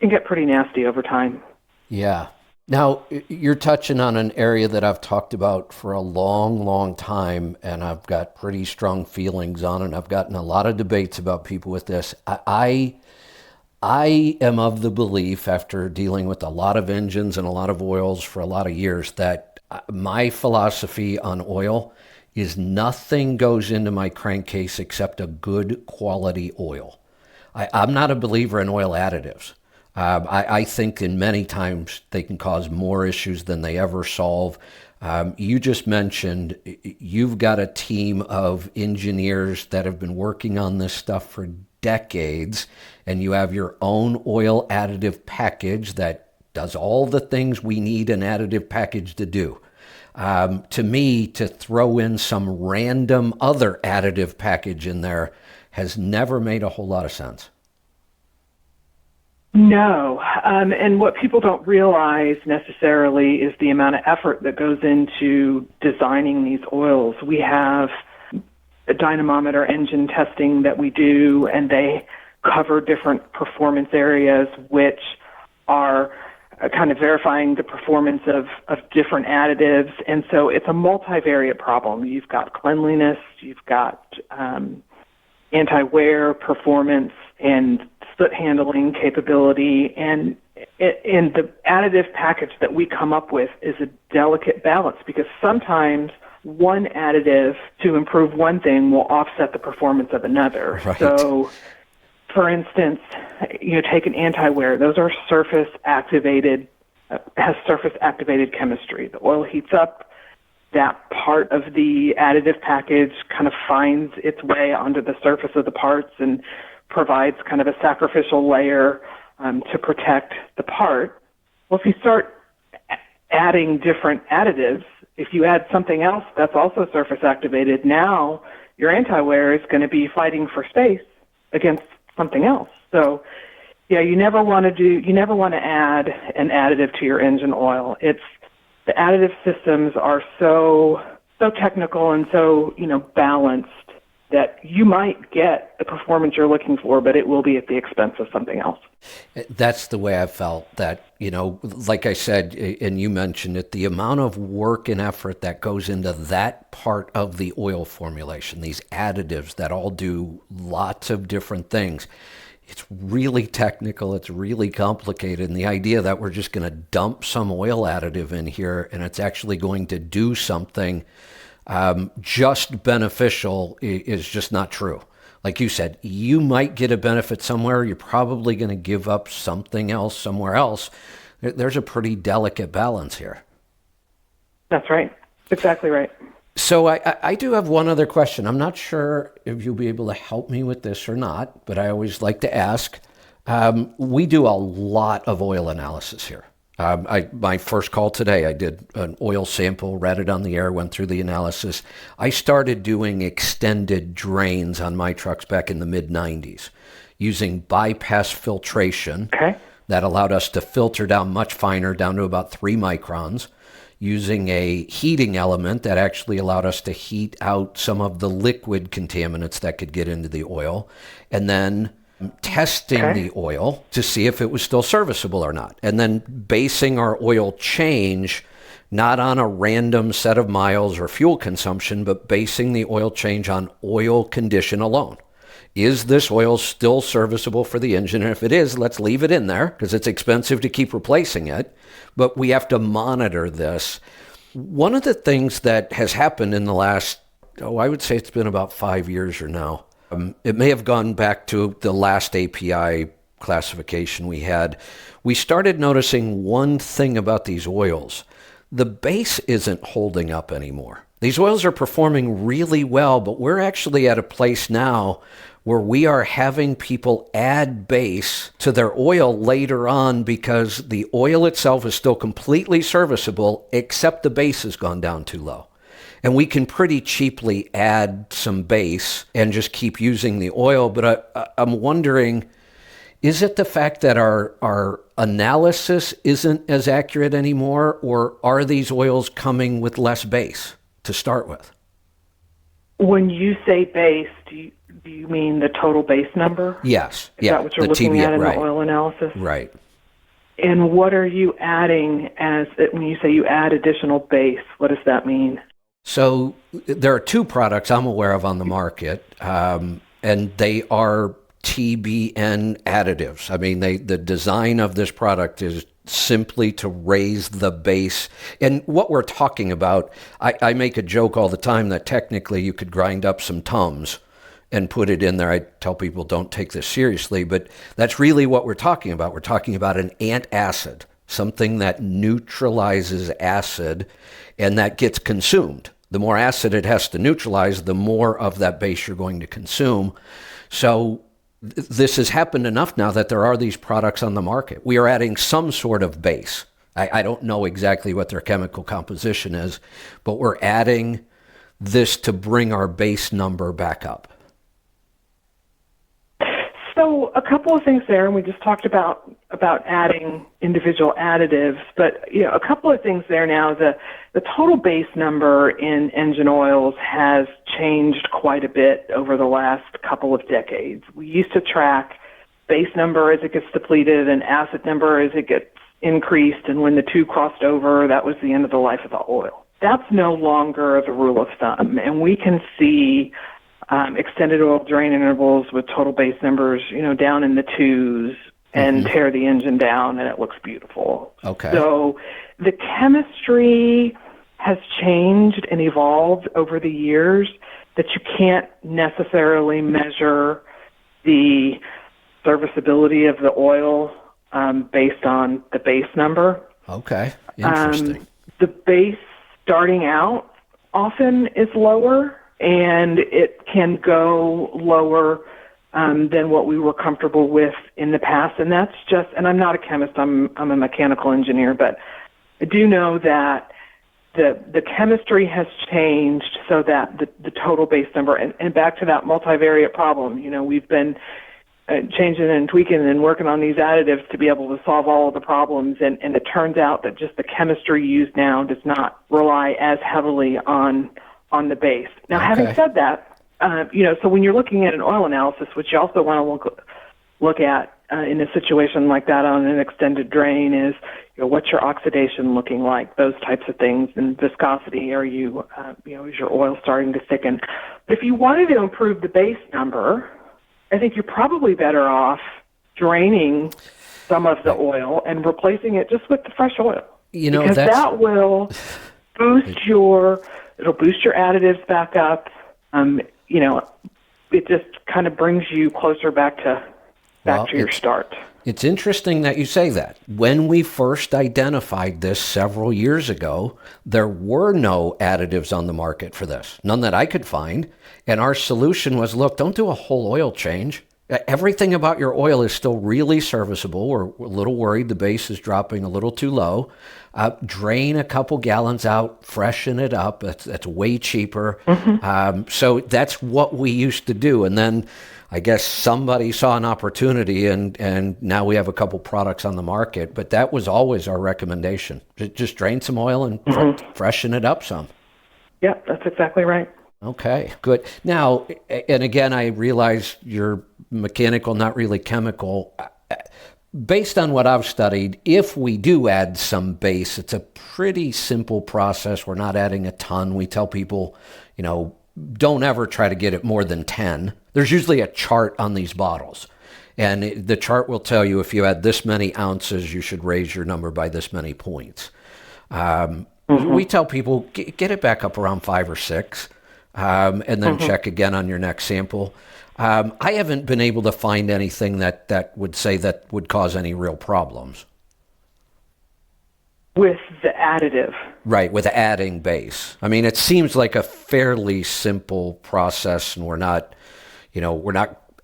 can get pretty nasty over time. Yeah. Now, you're touching on an area that I've talked about for a long, long time, and I've got pretty strong feelings on it. I've gotten a lot of debates about people with this. I am of the belief, after dealing with a lot of engines and a lot of oils for a lot of years, that my philosophy on oil is nothing goes into my crankcase except a good quality oil. I'm not a believer in oil additives. I think in many times they can cause more issues than they ever solve. You just mentioned you've got a team of engineers that have been working on this stuff for decades, and you have your own oil additive package that does all the things we need an additive package to do. To me, to throw in some random other additive package in there has never made a whole lot of sense. No, and what people don't realize necessarily is the amount of effort that goes into designing these oils. We have a dynamometer engine testing that we do, and they cover different performance areas, which are kind of verifying the performance of different additives. And so it's a multivariate problem. You've got cleanliness, you've got anti-wear performance, and soot handling capability, and the additive package that we come up with is a delicate balance, because sometimes one additive to improve one thing will offset the performance of another. Right. So, for instance, take an anti-wear. Those are surface activated chemistry. The oil heats up, that part of the additive package kind of finds its way onto the surface of the parts and provides kind of a sacrificial layer to protect the part. Well, if you start adding different additives, if you add something else that's also surface activated, now your anti-wear is going to be fighting for space against something else. So, yeah, you never want to add an additive to your engine oil. The additive systems are so technical and so balanced that you might get the performance you're looking for, but it will be at the expense of something else. That's the way I felt. That, like I said, and you mentioned it, the amount of work and effort that goes into that part of the oil formulation, these additives that all do lots of different things. It's really technical. It's really complicated. And the idea that we're just going to dump some oil additive in here and it's actually going to do something just beneficial is just not true. Like you said, you might get a benefit somewhere. You're probably going to give up something else somewhere else. There's a pretty delicate balance here. That's right. Exactly right. So I do have one other question. I'm not sure if you'll be able to help me with this or not, but I always like to ask. We do a lot of oil analysis here. My first call today, I did an oil sample, read it on the air, went through the analysis. I started doing extended drains on my trucks back in the mid-90s using bypass filtration. Okay. That allowed us to filter down much finer, down to about 3 microns, using a heating element that actually allowed us to heat out some of the liquid contaminants that could get into the oil, and then testing the oil to see if it was still serviceable or not, and then basing our oil change not on a random set of miles or fuel consumption, but basing the oil change on oil condition alone. Is this oil still serviceable for the engine? And if it is, let's leave it in there because it's expensive to keep replacing it, but we have to monitor this. One of the things that has happened in the last, I would say it's been about 5 years or now. It may have gone back to the last API classification we had. We started noticing one thing about these oils. The base isn't holding up anymore. These oils are performing really well, but we're actually at a place now where we are having people add base to their oil later on because the oil itself is still completely serviceable, except the base has gone down too low. And we can pretty cheaply add some base and just keep using the oil. But I'm wondering, is it the fact that our analysis isn't as accurate anymore, or are these oils coming with less base to start with? When you say base, do you mean the total base number? Yes. Is that what you're looking at in the oil analysis? Right. And what are you adding when you say you add additional base, what does that mean? So there are 2 products I'm aware of on the market, and they are TBN additives. I mean, the design of this product is simply to raise the base. And what we're talking about, I make a joke all the time that technically you could grind up some Tums and put it in there. I tell people don't take this seriously, but that's really what we're talking about. We're talking about an antacid, something that neutralizes acid and that gets consumed. The more acid it has to neutralize, the more of that base you're going to consume. So this has happened enough now that there are these products on the market. We are adding some sort of base. I don't know exactly what their chemical composition is, but we're adding this to bring our base number back up. So a couple of things there, and we just talked about adding individual additives, but a couple of things there now. The total base number in engine oils has changed quite a bit over the last couple of decades. We used to track base number as it gets depleted and acid number as it gets increased, and when the 2 crossed over, that was the end of the life of the oil. That's no longer the rule of thumb, and we can see extended oil drain intervals with total base numbers, down in the 2s and tear the engine down, and it looks beautiful. Okay. So the chemistry has changed and evolved over the years that you can't necessarily measure the serviceability of the oil based on the base number. Okay. Interesting. The base starting out often is lower, and it can go lower than what we were comfortable with in the past. And that's just, and I'm not a chemist, I'm a mechanical engineer, but I do know that the chemistry has changed so that the total base number, and back to that multivariate problem, we've been changing and tweaking and working on these additives to be able to solve all of the problems. And it turns out that just the chemistry used now does not rely as heavily on the base. Now, having said that, so when you're looking at an oil analysis, which you also want to look at in a situation like that on an extended drain is, what's your oxidation looking like? Those types of things, and viscosity. Are you, is your oil starting to thicken? But if you wanted to improve the base number, I think you're probably better off draining some of the oil and replacing it just with the fresh oil. Because that will boost it'll boost your additives back up. It just kind of brings you closer back to your start. It's interesting that you say that. When we first identified this several years ago, there were no additives on the market for this, none that I could find. And our solution was, look, don't do a whole oil change. Everything about your oil is still really serviceable. We're a little worried the base is dropping a little too low. Drain a couple gallons out, freshen it up. That's way cheaper. So that's what we used to do. And then I guess somebody saw an opportunity, and now we have a couple products on the market. But that was always our recommendation. Just drain some oil and freshen it up some. Yeah, that's exactly right. Okay, good. Now, and again, I realize you're mechanical, not really chemical. Based on what I've studied, if we do add some base, it's a pretty simple process. We're not adding a ton. We tell people, don't ever try to get it more than 10. There's usually a chart on these bottles. And the chart will tell you if you add this many ounces, you should raise your number by this many points. We tell people, get it back up around 5 or 6. And then check again on your next sample. I haven't been able to find anything that would say that would cause any real problems. With the additive. Right, with adding base. I mean, it seems like a fairly simple process, and we're not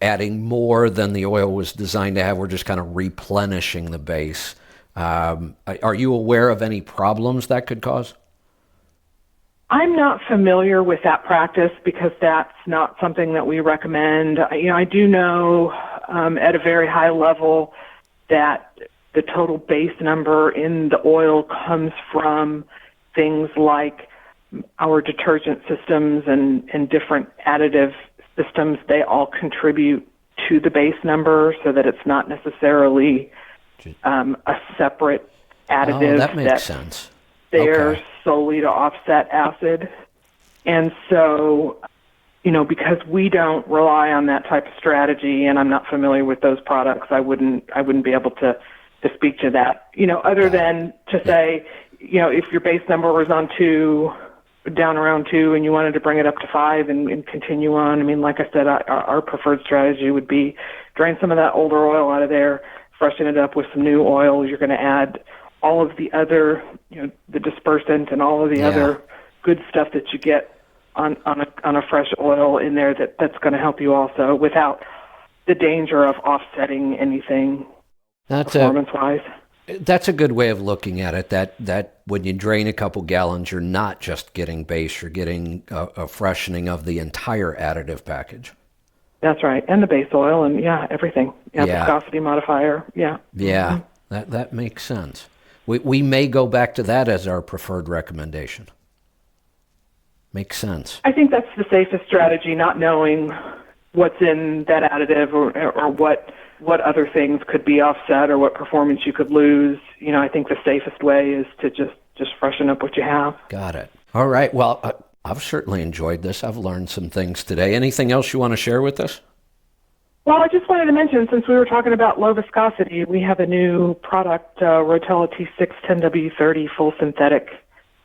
adding more than the oil was designed to have. We're just kind of replenishing the base. Are you aware of any problems that could cause? I'm not familiar with that practice because that's not something that we recommend. I do know at a very high level that the total base number in the oil comes from things like our detergent systems and different additive systems. They all contribute to the base number so that it's not necessarily a separate additive. Oh, that makes sense. There solely to offset acid. And so, because we don't rely on that type of strategy, and I'm not familiar with those products, I wouldn't be able to speak to that. Other than to say, if your base number was on 2, down around 2, and you wanted to bring it up to 5 and continue on, I mean, like I said, our preferred strategy would be drain some of that older oil out of there, freshen it up with some new oil. You're going to add all of the other, the dispersant and all of the other good stuff that you get on a fresh oil in there that's going to help you also without the danger of offsetting anything performance-wise. That's a good way of looking at it, that when you drain a couple gallons, you're not just getting base, you're getting a freshening of the entire additive package. That's right, and the base oil and, everything. Viscosity modifier, Yeah, that makes sense. We may go back to that as our preferred recommendation. Makes sense. I think that's the safest strategy, not knowing what's in that additive or what other things could be offset or what performance you could lose. I think the safest way is to just freshen up what you have. Got it. All right. Well, I've certainly enjoyed this. I've learned some things today. Anything else you want to share with us? Well, I just wanted to mention, since we were talking about low viscosity, we have a new product, Rotella T6 10W30 full synthetic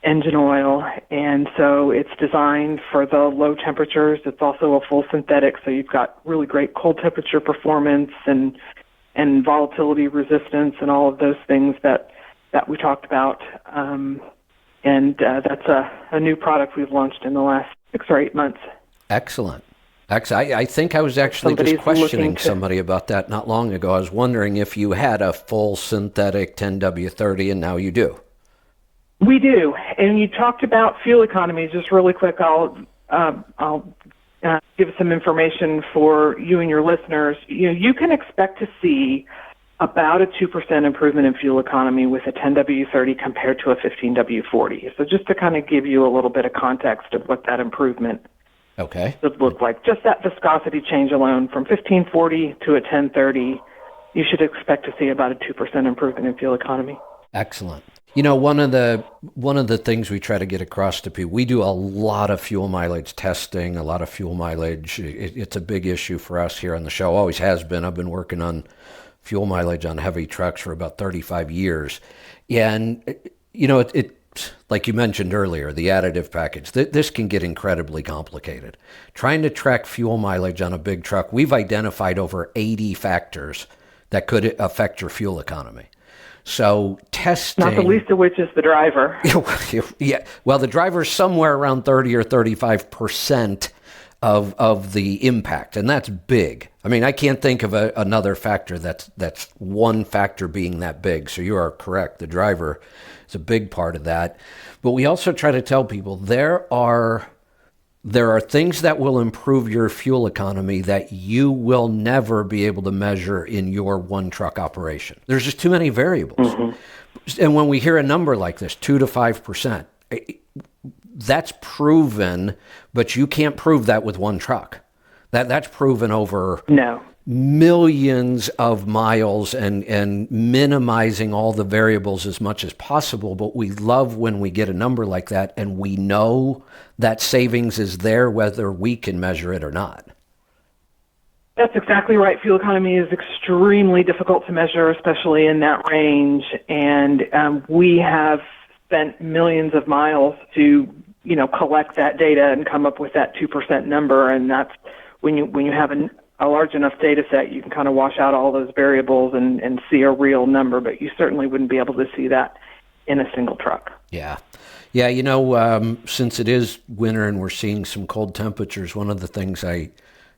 engine oil. And so it's designed for the low temperatures. It's also a full synthetic, so you've got really great cold temperature performance and volatility resistance and all of those things that we talked about. And that's a new product we've launched in the last 6 or 8 months. Excellent. I think I was actually just questioning somebody about that not long ago. I was wondering if you had a full synthetic 10W30, and now you do. We do. And you talked about fuel economy. Just really quick, I'll give some information for you and your listeners. You can expect to see about a 2% improvement in fuel economy with a 10W30 compared to a 15W40. So just to kind of give you a little bit of context of what that improvement would look like. Just that viscosity change alone from 1540 to a 1030, you should expect to see about a 2% improvement in fuel economy. Excellent. One of the things we try to get across to people, we do a lot of fuel mileage testing, a lot of fuel mileage. It's a big issue for us here on the show. Always has been. I've been working on fuel mileage on heavy trucks for about 35 years. And, it like you mentioned earlier, the additive package, this can get incredibly complicated. Trying to track fuel mileage on a big truck, we've identified over 80 factors that could affect your fuel economy. So testing... Not the least of which is the driver. Yeah. Well, the driver's somewhere around 30 or 35% of the impact, and that's big. I mean, I can't think of another factor that's one factor being that big. So you are correct. The driver is a big part of that. But we also try to tell people there are things that will improve your fuel economy that you will never be able to measure in your one truck operation. There's just too many variables. Mm-hmm. And when we hear a number like this, 2 to 5%, that's proven, but you can't prove that with one truck. That's proven over millions of miles and minimizing all the variables as much as possible. But we love when we get a number like that and we know that savings is there whether we can measure it or not. That's exactly right. Fuel economy is extremely difficult to measure, especially in that range. And we have spent millions of miles to collect that data and come up with that 2% number. And that's when you have a large enough data set, you can kind of wash out all those variables and see a real number, but you certainly wouldn't be able to see that in a single truck. Yeah. Yeah, since it is winter and we're seeing some cold temperatures, one of the things I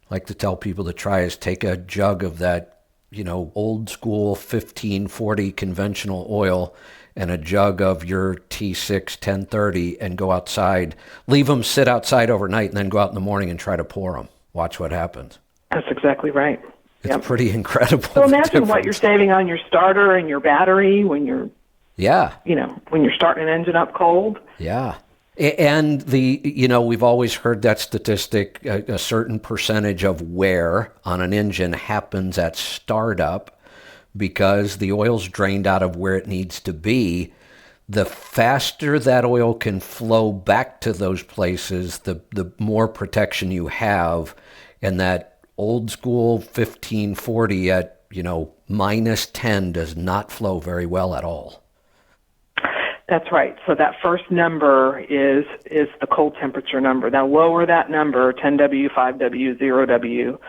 like to tell people to try is take a jug of that, old school 1540 conventional oil and a jug of your T6 1030 and go outside, leave them sit outside overnight and then go out in the morning and try to pour them. Watch what happens. That's exactly right. It's pretty incredible. So imagine what you're saving on your starter and your battery when you're, when you're starting an engine up cold. Yeah. And we've always heard that statistic, a certain percentage of wear on an engine happens at startup because the oil's drained out of where it needs to be. The faster that oil can flow back to those places, the more protection you have. And that old school 1540 at, minus 10 does not flow very well at all. That's right. So that first number is the cold temperature number. Now lower that number, 10W, 5W, 0W,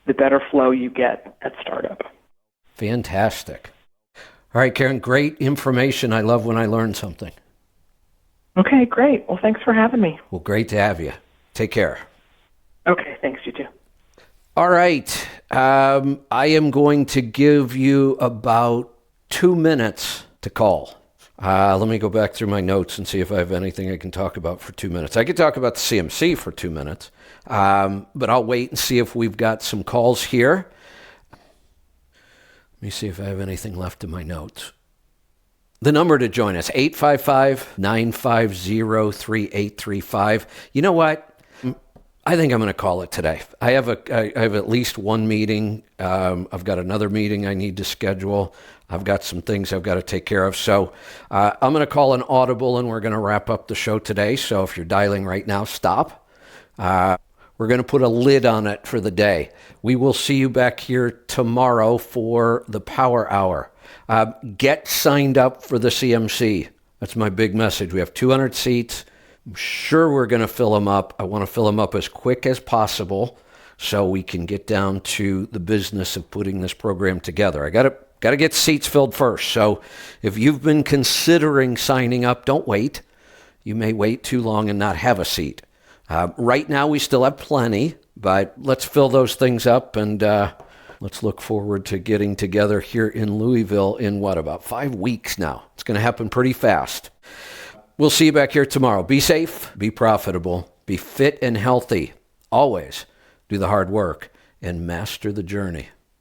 the better flow you get at startup. Fantastic. All right, Karen, great information. I love when I learn something. Okay, great. Well, thanks for having me. Well, great to have you. Take care. Okay, thanks, you too. All right. I am going to give you about 2 minutes to call. Let me go back through my notes and see if I have anything I can talk about for 2 minutes. I could talk about the CMC for 2 minutes, but I'll wait and see if we've got some calls here. Let me see if I have anything left in my notes. The number to join us, 855-950-3835. You know what? I think I'm going to call it today. I have at least one meeting. I've got another meeting I need to schedule. I've got some things I've got to take care of. So I'm going to call an audible and we're going to wrap up the show today. So if you're dialing right now, stop. We're going to put a lid on it for the day. We will see you back here tomorrow for the Power Hour. Get signed up for the CMC. That's my big message. We have 200 seats. I'm sure we're going to fill them up. I want to fill them up as quick as possible so we can get down to the business of putting this program together. I got to get seats filled first. So if you've been considering signing up, don't wait. You may wait too long and not have a seat. Right now, we still have plenty, but let's fill those things up and let's look forward to getting together here in Louisville in about 5 weeks now. It's going to happen pretty fast. We'll see you back here tomorrow. Be safe, be profitable, be fit and healthy. Always do the hard work and master the journey.